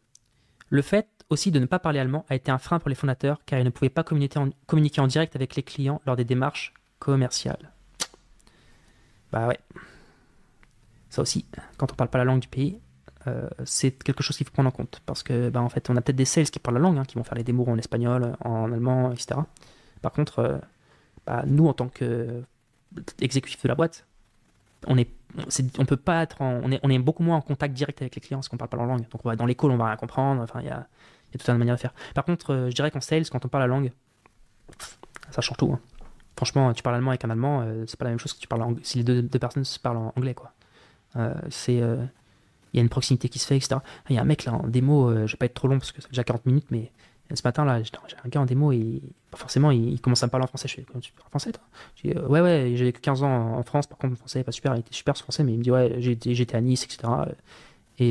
Le fait aussi de ne pas parler allemand a été un frein pour les fondateurs car ils ne pouvaient pas communiquer en direct avec les clients lors des démarches commerciales. Bah ouais. Ça aussi, quand on parle pas la langue du pays, c'est quelque chose qu'il faut prendre en compte. Parce que, en fait, on a peut-être des sales qui parlent la langue, qui vont faire les démos en espagnol, en allemand, etc. Par contre, nous, en tant qu'exécutifs de la boîte, on est on peut pas être on est beaucoup moins en contact direct avec les clients parce qu'on parle pas leur langue. Donc dans les calls, on va rien comprendre. Enfin, il y a toute une manière de faire. Par contre, je dirais qu'en sales, quand on parle la langue, ça change tout, hein. Franchement, tu parles allemand avec un allemand, c'est pas la même chose que tu parles si les deux personnes se parlent en anglais, quoi. Il y a une proximité qui se fait, etc. Il y a un mec là en démo, je vais pas être trop long parce que ça fait déjà 40 minutes, mais ce matin là, j'ai un gars en démo et forcément il commence à me parler en français. Je fais, tu parles français toi? Je dis, ouais, j'ai vécu 15 ans en France, par contre mon français est pas super, il était super ce français, mais il me dit ouais, j'étais à Nice, etc. Je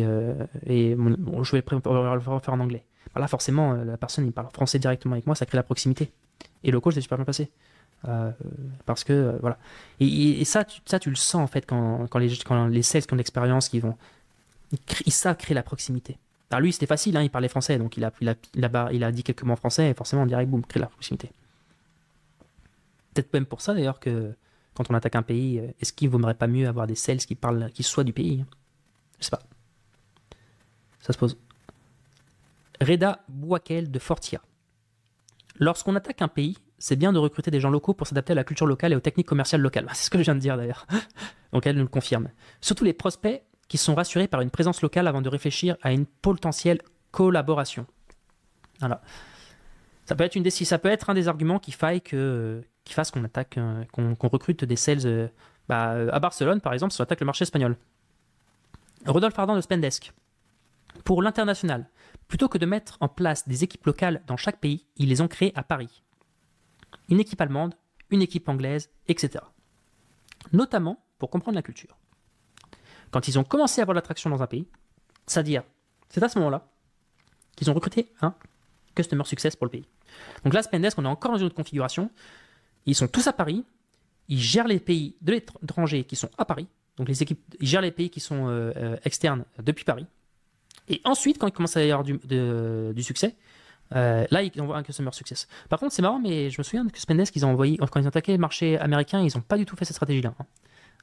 vais le faire en anglais. Là, forcément, la personne il parle français directement avec moi, ça crée la proximité. Et le call s'est super bien passé. Parce que voilà. Et ça, tu le sens en fait quand les sales qui ont de l'expérience, ils savent créer la proximité. Alors lui, c'était facile, hein, il parlait français, donc il a dit quelques mots en français, et forcément, direct, boum, crée la proximité. Peut-être même pour ça d'ailleurs que quand on attaque un pays, est-ce qu'il ne vaudrait pas mieux avoir des sales qui soient du pays, hein? Je sais pas. Ça se pose. Reda Bouakel de Fortia. Lorsqu'on attaque un pays, c'est bien de recruter des gens locaux pour s'adapter à la culture locale et aux techniques commerciales locales. C'est ce que je viens de dire d'ailleurs. Donc elle nous le confirme. Surtout les prospects qui sont rassurés par une présence locale avant de réfléchir à une potentielle collaboration. Voilà. Ça peut être un des arguments qui fasse qu'on attaque, qu'on recrute des sales. À Barcelone, par exemple, si on attaque le marché espagnol. Rodolphe Ardan de Spendesk. Pour l'international, plutôt que de mettre en place des équipes locales dans chaque pays, ils les ont créées à Paris. Une équipe allemande, une équipe anglaise, etc. Notamment pour comprendre la culture. Quand ils ont commencé à avoir de l'attraction dans un pays, c'est-à-dire, c'est à ce moment-là qu'ils ont recruté un Customer Success pour le pays. Donc là, Spendesk, on est encore dans une autre configuration. Ils sont tous à Paris, ils gèrent les pays de l'étranger qui sont à Paris, donc les équipes, ils gèrent les pays qui sont externes depuis Paris. Et ensuite, quand il commence à y avoir du succès, là, ils envoient un Customer Success. Par contre, c'est marrant, mais je me souviens que Spendesk, ils ont envoyé, quand ils ont attaqué le marché américain, ils n'ont pas du tout fait cette stratégie-là,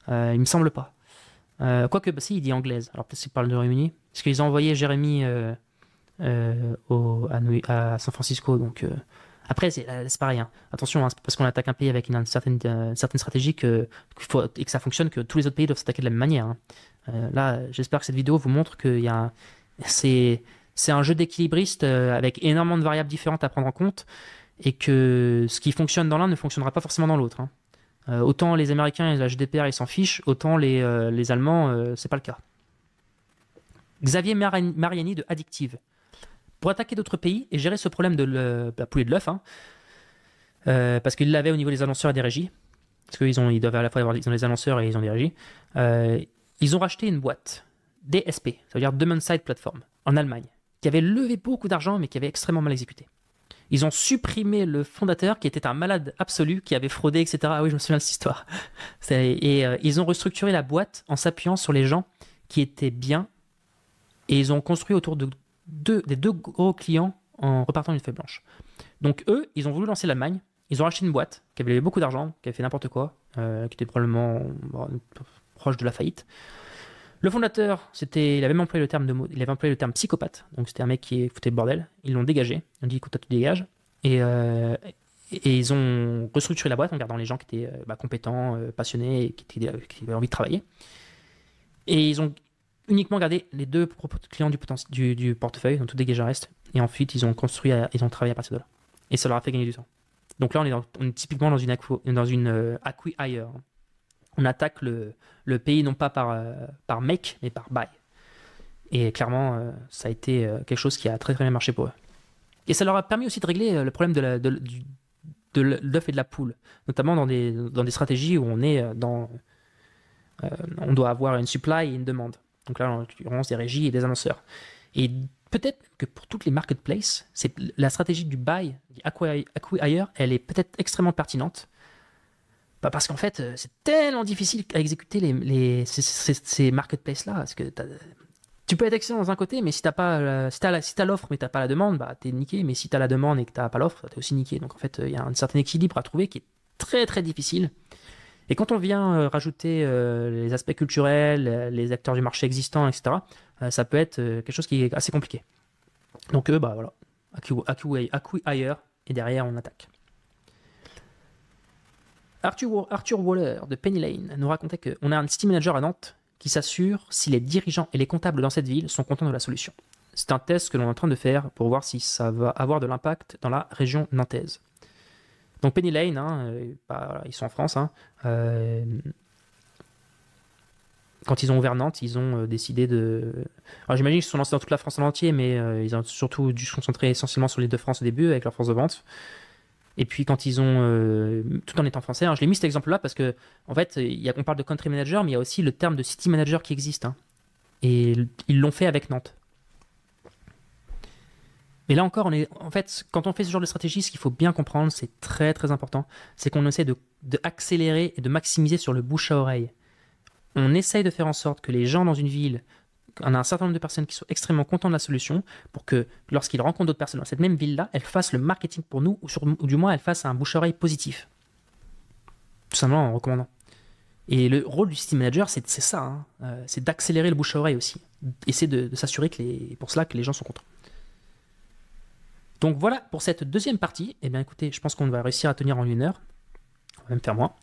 hein. Il me semble pas. Quoique, si, il dit anglaise. Alors peut-être qu'il parle de Royaume-Uni. Parce qu'ils ont envoyé Jérémy à San Francisco. Donc, après, c'est pareil, hein. Attention, hein, c'est parce qu'on attaque un pays avec une certaine stratégie et que ça fonctionne, que tous les autres pays doivent s'attaquer de la même manière, hein. Là, j'espère que cette vidéo vous montre qu'il y a c'est un jeu d'équilibriste avec énormément de variables différentes à prendre en compte et que ce qui fonctionne dans l'un ne fonctionnera pas forcément dans l'autre, hein. Autant les Américains et la GDPR ils s'en fichent, autant les Allemands c'est pas le cas. Xavier Mariani de Addictive. Pour attaquer d'autres pays et gérer ce problème de la poule et de l'œuf, hein, parce qu'ils l'avaient au niveau des annonceurs et des régies, parce qu'ils doivent à la fois ils ont les annonceurs et ils ont des régies, ils ont racheté une boîte, DSP, ça veut dire Demand Side Platform, en Allemagne, qui avait levé beaucoup d'argent mais qui avait extrêmement mal exécuté. Ils ont supprimé le fondateur qui était un malade absolu, qui avait fraudé, etc. Ah oui, je me souviens de cette histoire. Ils ont restructuré la boîte en s'appuyant sur les gens qui étaient bien et ils ont construit autour des deux gros clients en repartant d'une feuille blanche. Donc eux, ils ont voulu lancer l'Allemagne, ils ont racheté une boîte qui avait levé beaucoup d'argent, qui avait fait n'importe quoi, qui était probablement proche de la faillite. Le fondateur, il avait même employé le terme psychopathe, donc c'était un mec qui foutait le bordel. Ils l'ont dégagé, ils ont dit écoute, tu dégages. Et ils ont restructuré la boîte en gardant les gens qui étaient compétents, passionnés, et qui avaient envie de travailler. Et ils ont uniquement gardé les deux clients du portefeuille, ils ont tout dégagé le reste. Et ensuite, ils ont travaillé à partir de là. Et ça leur a fait gagner du temps. Donc là, on est typiquement dans une acquire. On attaque le pays non pas par make, mais par buy. Et clairement, ça a été quelque chose qui a très très bien marché pour eux. Et ça leur a permis aussi de régler le problème de l'œuf et de la poule, notamment dans des stratégies où on doit avoir une supply et une demande. Donc là, en l'occurrence, des régies et des annonceurs. Et peut-être que pour toutes les marketplaces, la stratégie du buy, du acquire, elle est peut-être extrêmement pertinente. Parce qu'en fait, c'est tellement difficile à exécuter ces marketplaces-là. Parce que tu peux être excellent dans un côté, mais si t'as l'offre mais t'as pas la demande, bah t'es niqué. Mais si t'as la demande et que t'as pas l'offre, t'es aussi niqué. Donc en fait, il y a un certain équilibre à trouver qui est très très difficile. Et quand on vient rajouter les aspects culturels, les acteurs du marché existants, etc., ça peut être quelque chose qui est assez compliqué. Donc voilà, acquire et derrière on attaque. Arthur Waller de Penny Lane nous racontait qu'on a un city manager à Nantes qui s'assure si les dirigeants et les comptables dans cette ville sont contents de la solution. C'est un test que l'on est en train de faire pour voir si ça va avoir de l'impact dans la région nantaise. Donc Penny Lane, ils sont en France. Quand ils ont ouvert Nantes, ils ont décidé de... Alors j'imagine qu'ils se sont lancés dans toute la France en entier, mais ils ont surtout dû se concentrer essentiellement sur l'Île-de-France au début avec leur force de vente. Et puis quand ils ont... tout en étant français, je l'ai mis cet exemple-là parce que en fait, on parle de country manager, mais il y a aussi le terme de city manager qui existe. Et ils l'ont fait avec Nantes. Mais là encore, quand on fait ce genre de stratégie, ce qu'il faut bien comprendre, c'est très très important, c'est qu'on essaie de accélérer et de maximiser sur le bouche à oreille. On essaye de faire en sorte que les gens dans une ville, on a un certain nombre de personnes qui sont extrêmement contents de la solution, pour que lorsqu'ils rencontrent d'autres personnes dans cette même ville-là, elles fassent le marketing pour nous, ou du moins elles fassent un bouche à oreille positif. Tout simplement en recommandant. Et le rôle du city manager, c'est ça, c'est d'accélérer le bouche à oreille aussi. Essayer de s'assurer pour cela que les gens sont contents. Donc voilà pour cette deuxième partie. Eh bien écoutez, je pense qu'on va réussir à tenir en 1 heure. On va même faire moins.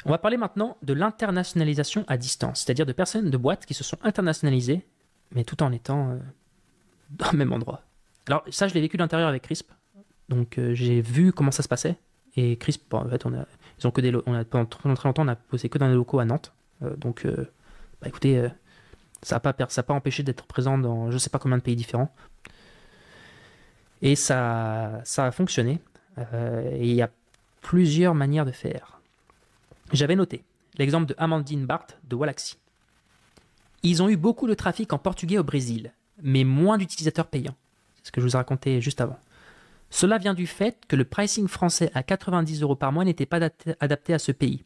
On va parler maintenant de l'internationalisation à distance, c'est-à-dire de personnes, de boîtes qui se sont internationalisées, mais tout en étant dans le même endroit. Alors ça, je l'ai vécu de l'intérieur avec Crisp. Donc j'ai vu comment ça se passait. Et Crisp, en fait, ils ont que pendant très longtemps, on a posé que dans des locaux à Nantes. Écoutez, ça n'a pas empêché d'être présent dans je ne sais pas combien de pays différents. Et ça a fonctionné. Et il y a plusieurs manières de faire. J'avais noté l'exemple de Amandine Barth de Wallaxy. Ils ont eu beaucoup de trafic en portugais au Brésil, mais moins d'utilisateurs payants. C'est ce que je vous ai raconté juste avant. Cela vient du fait que le pricing français à 90 € par mois n'était pas adapté à ce pays.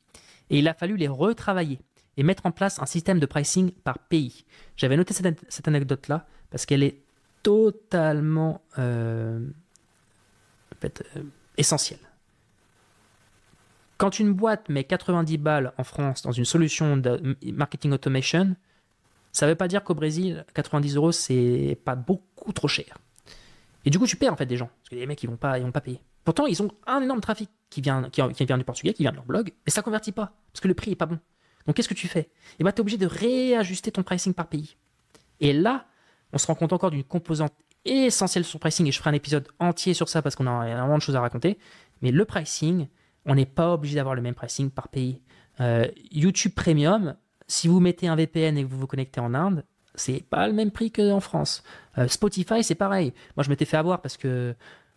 Et il a fallu les retravailler et mettre en place un système de pricing par pays. J'avais noté cette anecdote-là parce qu'elle est totalement essentielle. Quand une boîte met 90 balles en France dans une solution de marketing automation, ça ne veut pas dire qu'au Brésil, 90 €, c'est pas beaucoup trop cher. Et du coup, tu perds en fait des gens. Parce que les mecs, ils vont pas payer. Pourtant, ils ont un énorme trafic qui vient du portugais, qui vient de leur blog, mais ça ne convertit pas. Parce que le prix n'est pas bon. Donc, qu'est-ce que tu fais? Tu es obligé de réajuster ton pricing par pays. Et là, on se rend compte encore d'une composante essentielle sur le pricing. Et je ferai un épisode entier sur ça parce qu'on a énormément de choses à raconter. Mais le pricing, on n'est pas obligé d'avoir le même pricing par pays. YouTube Premium, si vous mettez un VPN et que vous vous connectez en Inde, c'est pas le même prix qu'en France. Spotify, c'est pareil. Moi, je m'étais fait avoir parce que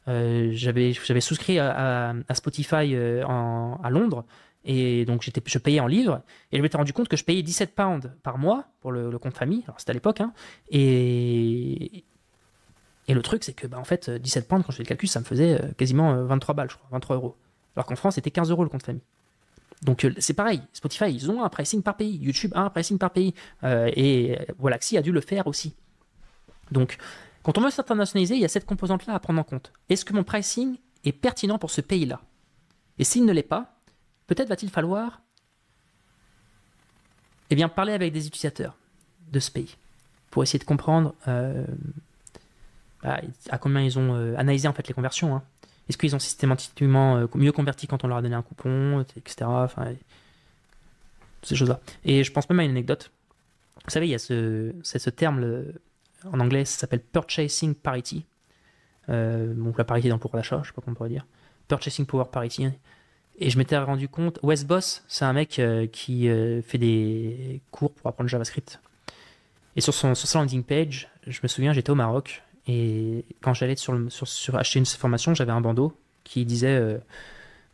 j'avais souscrit à Spotify à Londres. Et donc, je payais en livres. Et je m'étais rendu compte que je payais 17 pounds par mois pour le compte famille. Alors, c'était à l'époque. Et le truc, c'est que, en fait, 17 pounds, quand je fais le calcul, ça me faisait quasiment 23 balles, je crois, 23 €. Alors qu'en France, c'était 15 € le compte famille. Donc c'est pareil, Spotify, ils ont un pricing par pays, YouTube a un pricing par pays, et Wallaxy a dû le faire aussi. Donc, quand on veut s'internationaliser, il y a cette composante-là à prendre en compte. Est-ce que mon pricing est pertinent pour ce pays-là? Et s'il ne l'est pas, peut-être va-t-il falloir parler avec des utilisateurs de ce pays pour essayer de comprendre à combien ils ont analysé en fait les conversions. Est-ce qu'ils ont systématiquement mieux converti quand on leur a donné un coupon, etc. Enfin, ces choses-là. Et je pense même à une anecdote. Vous savez, il y a ce terme en anglais, ça s'appelle purchasing parity. Donc la parité dans le pouvoir d'achat, je sais pas comment on pourrait dire. Purchasing power parity. Et je m'étais rendu compte, Wes Boss, c'est un mec qui fait des cours pour apprendre JavaScript. Et sur sa landing page, je me souviens, j'étais au Maroc. Et quand j'allais acheter une formation, j'avais un bandeau qui disait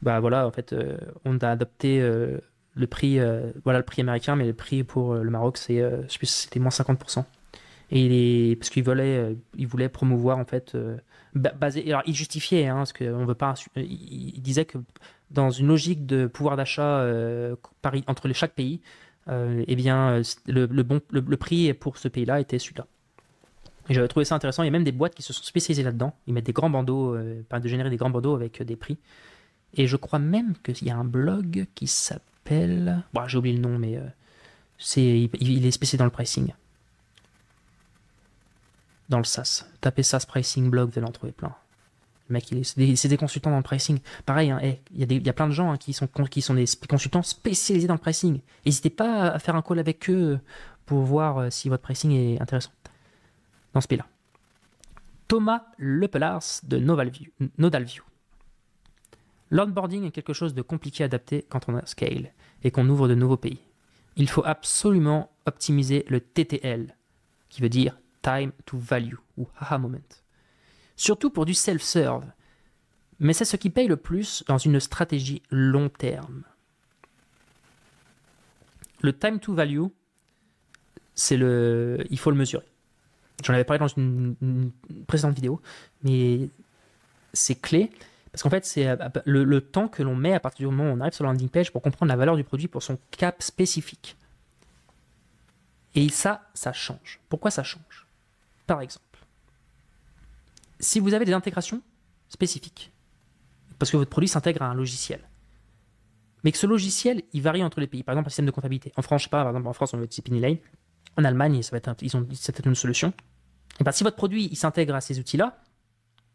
en fait, on a adopté le prix, le prix américain, mais le prix pour le Maroc, c'était moins 50%. Et parce qu'il voulait promouvoir, en fait, alors il justifiait, parce qu'on veut pas, il disait que dans une logique de pouvoir d'achat entre chaque pays, le prix pour ce pays-là était celui-là. Et j'avais trouvé ça intéressant. Il y a même des boîtes qui se sont spécialisées là-dedans. Ils mettent des grands bandeaux, de générer des grands bandeaux avec des prix. Et je crois même qu'il y a un blog qui s'appelle... j'ai oublié le nom, mais il est spécialisé dans le pricing. Dans le SaaS. Tapez SaaS Pricing Blog, vous allez en trouver plein. Le mec, c'est des consultants dans le pricing. Pareil, hein, il y a plein de gens hein, qui sont des consultants spécialisés dans le pricing. N'hésitez pas à faire un call avec eux pour voir si votre pricing est intéressant dans ce pays-là. Thomas Lepelars de Nodalview. L'onboarding est quelque chose de compliqué à adapter quand on a scale et qu'on ouvre de nouveaux pays. Il faut absolument optimiser le TTL, qui veut dire Time to Value ou Aha Moment. Surtout pour du self-serve, mais c'est ce qui paye le plus dans une stratégie long terme. Le Time to Value, il faut le mesurer. J'en avais parlé dans une précédente vidéo, mais c'est clé. Parce qu'en fait, c'est le temps que l'on met à partir du moment où on arrive sur la landing page pour comprendre la valeur du produit pour son cap spécifique. Et ça change. Pourquoi ça change? Par exemple, si vous avez des intégrations spécifiques, parce que votre produit s'intègre à un logiciel, mais que ce logiciel, il varie entre les pays. Par exemple, un système de comptabilité. En France, je sais pas, par exemple, en France, on va utiliser Penny Lane. En Allemagne, ils ont peut-être une solution. Et bien, si votre produit, il s'intègre à ces outils-là,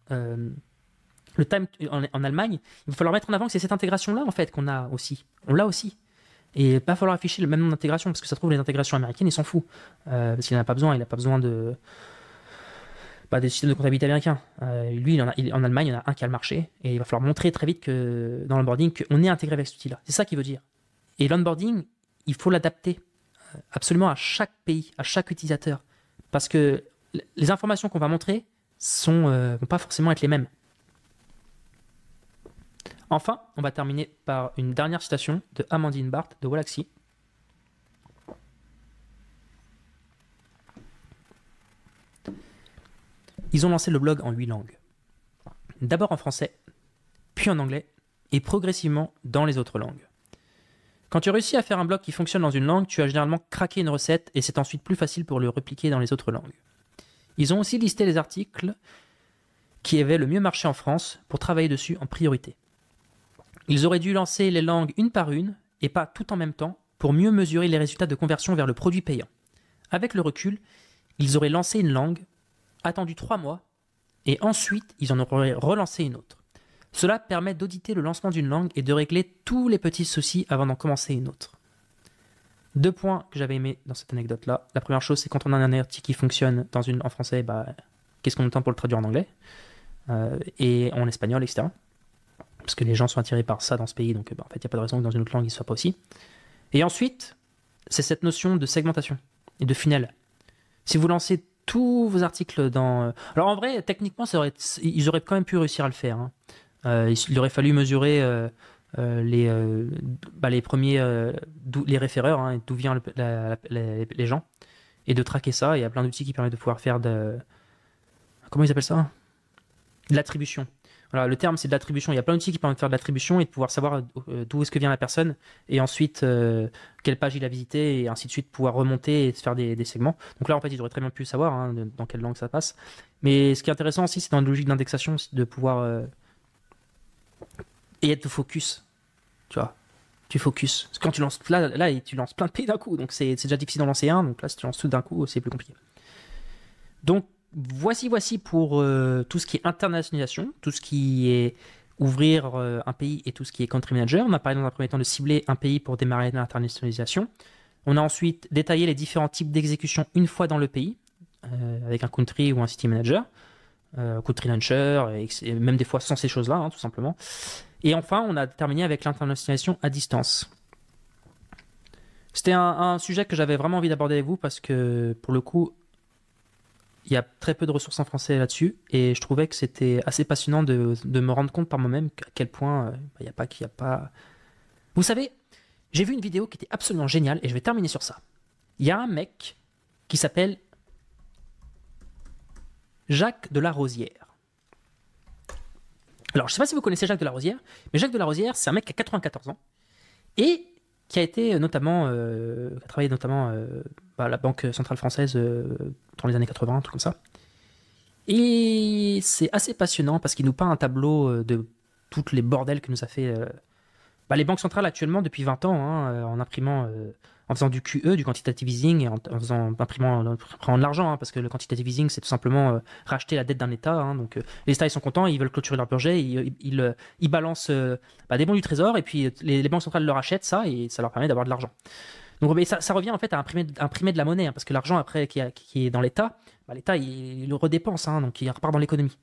le time en Allemagne, il va falloir mettre en avant que c'est cette intégration-là en fait qu'on a aussi. On l'a aussi. Et il va pas falloir afficher le même nom d'intégration parce que ça se trouve les intégrations américaines, ils s'en foutent. Parce qu'il n'en a pas besoin, il n'a pas besoin de des systèmes de comptabilité américains. Lui, en Allemagne, il y en a un qui a le marché et il va falloir montrer très vite que dans l'onboarding qu'on est intégré avec cet outil-là. C'est ça qu'il veut dire. Et l'onboarding, il faut l'adapter absolument à chaque pays, à chaque utilisateur. Parce que les informations qu'on va montrer vont pas forcément être les mêmes. Enfin, on va terminer par une dernière citation de Amandine Barthes de Wallaxy. Ils ont lancé le blog en 8 langues. D'abord en français, puis en anglais, et progressivement dans les autres langues. Quand tu réussis à faire un blog qui fonctionne dans une langue, tu as généralement craqué une recette et c'est ensuite plus facile pour le répliquer dans les autres langues. Ils ont aussi listé les articles qui avaient le mieux marché en France pour travailler dessus en priorité. Ils auraient dû lancer les langues une par une et pas tout en même temps pour mieux mesurer les résultats de conversion vers le produit payant. Avec le recul, ils auraient lancé une langue, attendu 3 mois et ensuite ils en auraient relancé une autre. Cela permet d'auditer le lancement d'une langue et de régler tous les petits soucis avant d'en commencer une autre. 2 points que j'avais aimés dans cette anecdote-là. La première chose, c'est quand on a un article qui fonctionne en français, qu'est-ce qu'on attend pour le traduire en anglais et en espagnol, etc. Parce que les gens sont attirés par ça dans ce pays, donc en fait, il n'y a pas de raison que dans une autre langue, il ne soit pas aussi. Et ensuite, c'est cette notion de segmentation et de funnel. Si vous lancez tous vos articles dans... Alors en vrai, techniquement, ils auraient quand même pu réussir à le faire. Hein. Il aurait fallu mesurer les premiers, les référeurs, hein, d'où viennent les gens, et de traquer ça. Il y a plein d'outils qui permettent de pouvoir faire de... Comment ils appellent ça? De l'attribution. Voilà, le terme c'est de l'attribution. Il y a plein d'outils qui permettent de faire de l'attribution et de pouvoir savoir d'où est-ce que vient la personne et ensuite quelle page il a visité et ainsi de suite, pouvoir remonter et se faire des segments. Donc là en fait ils auraient très bien pu savoir hein, dans quelle langue ça passe. Mais ce qui est intéressant aussi c'est dans la logique d'indexation de pouvoir et être de focus. Tu vois, tu focus. Parce que quand tu lances là tu lances plein de pays d'un coup, donc c'est déjà difficile d'en lancer un. Donc là si tu lances tout d'un coup c'est plus compliqué. Donc voici pour tout ce qui est internationalisation, tout ce qui est ouvrir un pays et tout ce qui est country manager. On a parlé dans un premier temps de cibler un pays pour démarrer l'internationalisation. On a ensuite détaillé les différents types d'exécution une fois dans le pays, avec un country ou un city manager, country launcher, et même des fois sans ces choses-là, hein, tout simplement. Et enfin, on a terminé avec l'internationalisation à distance. C'était un sujet que j'avais vraiment envie d'aborder avec vous parce que, pour le coup, il y a très peu de ressources en français là-dessus et je trouvais que c'était assez passionnant de me rendre compte par moi-même à quel point il n'y a pas... Vous savez, j'ai vu une vidéo qui était absolument géniale et je vais terminer sur ça. Il y a un mec qui s'appelle Jacques de la Rosière. Alors, je ne sais pas si vous connaissez Jacques de la Rosière, mais Jacques de la Rosière, c'est un mec qui a 94 ans et qui a été notamment, qui a travaillé notamment à la Banque Centrale Française dans les années 80, un truc comme ça. Et c'est assez passionnant parce qu'il nous peint un tableau de toutes les bordels que nous a fait Les banques centrales actuellement, depuis 20 ans, hein, en imprimant, en faisant du QE, du quantitative easing, et en imprimant de l'argent, hein, parce que le quantitative easing, c'est tout simplement racheter la dette d'un État. Hein, donc les États, ils sont contents, ils veulent clôturer leur budget, ils balancent des bons du trésor, et puis les banques centrales leur achètent ça, et ça leur permet d'avoir de l'argent. Donc ça revient en fait à imprimer de la monnaie, hein, parce que l'argent après qui est dans l'État, l'État il le redépense, hein, donc il repart dans l'économie.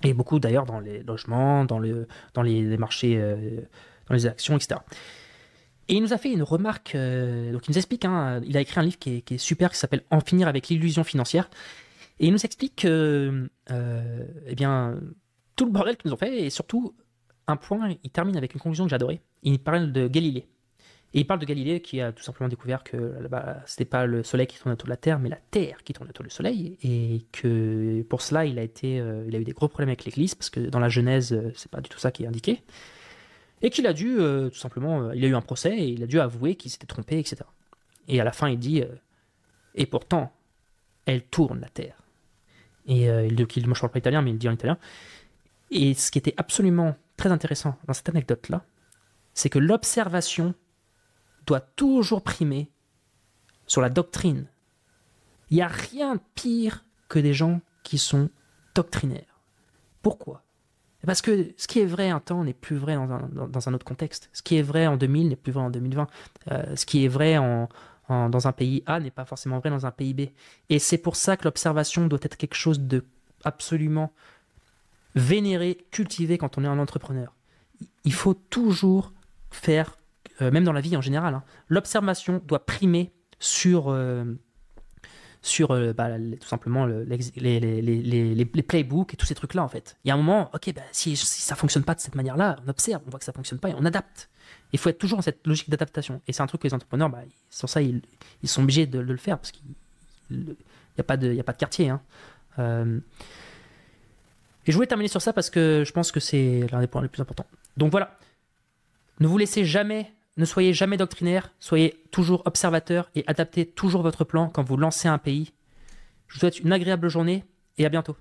Et beaucoup d'ailleurs dans les logements, dans les marchés, dans les actions, etc. Et il nous a fait une remarque, donc il nous explique, hein, il a écrit un livre qui est super, qui s'appelle En finir avec l'illusion financière. Et il nous explique que, eh bien, tout le bordel qu'ils nous ont fait, et surtout, un point, il termine avec une conclusion que j'ai adorée. Il parle de Galilée. Et il parle de Galilée qui a tout simplement découvert que c'était pas le Soleil qui tournait autour de la Terre, mais la Terre qui tournait autour du Soleil, et que pour cela il a eu des gros problèmes avec l'Église, parce que dans la Genèse, c'est pas du tout ça qui est indiqué, et qu'il a dû tout simplement, il a eu un procès et il a dû avouer qu'il s'était trompé, etc. Et à la fin il dit, et pourtant, elle tourne la Terre. Et moi je parle pas italien, mais il le dit en italien. Et ce qui était absolument très intéressant dans cette anecdote-là, c'est que l'observation doit toujours primer sur la doctrine. Il n'y a rien de pire que des gens qui sont doctrinaires. Pourquoi ? Parce que ce qui est vrai un temps n'est plus vrai dans un autre contexte. Ce qui est vrai en 2000 n'est plus vrai en 2020. Ce qui est vrai dans un pays A n'est pas forcément vrai dans un pays B. Et c'est pour ça que l'observation doit être quelque chose de absolument vénéré, cultivé quand on est un entrepreneur. Il faut toujours faire, même dans la vie en général, hein, l'observation doit primer sur tout simplement les playbooks et tous ces trucs-là, en fait. Il y a un moment, ok, si ça fonctionne pas de cette manière-là, on observe, on voit que ça fonctionne pas et on adapte. Il faut être toujours dans cette logique d'adaptation. Et c'est un truc que les entrepreneurs, sur ça, ils sont obligés de le faire parce qu'il n'y a pas de quartier. Hein. Et je voulais terminer sur ça parce que je pense que c'est l'un des points les plus importants. Donc voilà, ne soyez jamais doctrinaire, soyez toujours observateur et adaptez toujours votre plan quand vous lancez un pays. Je vous souhaite une agréable journée et à bientôt.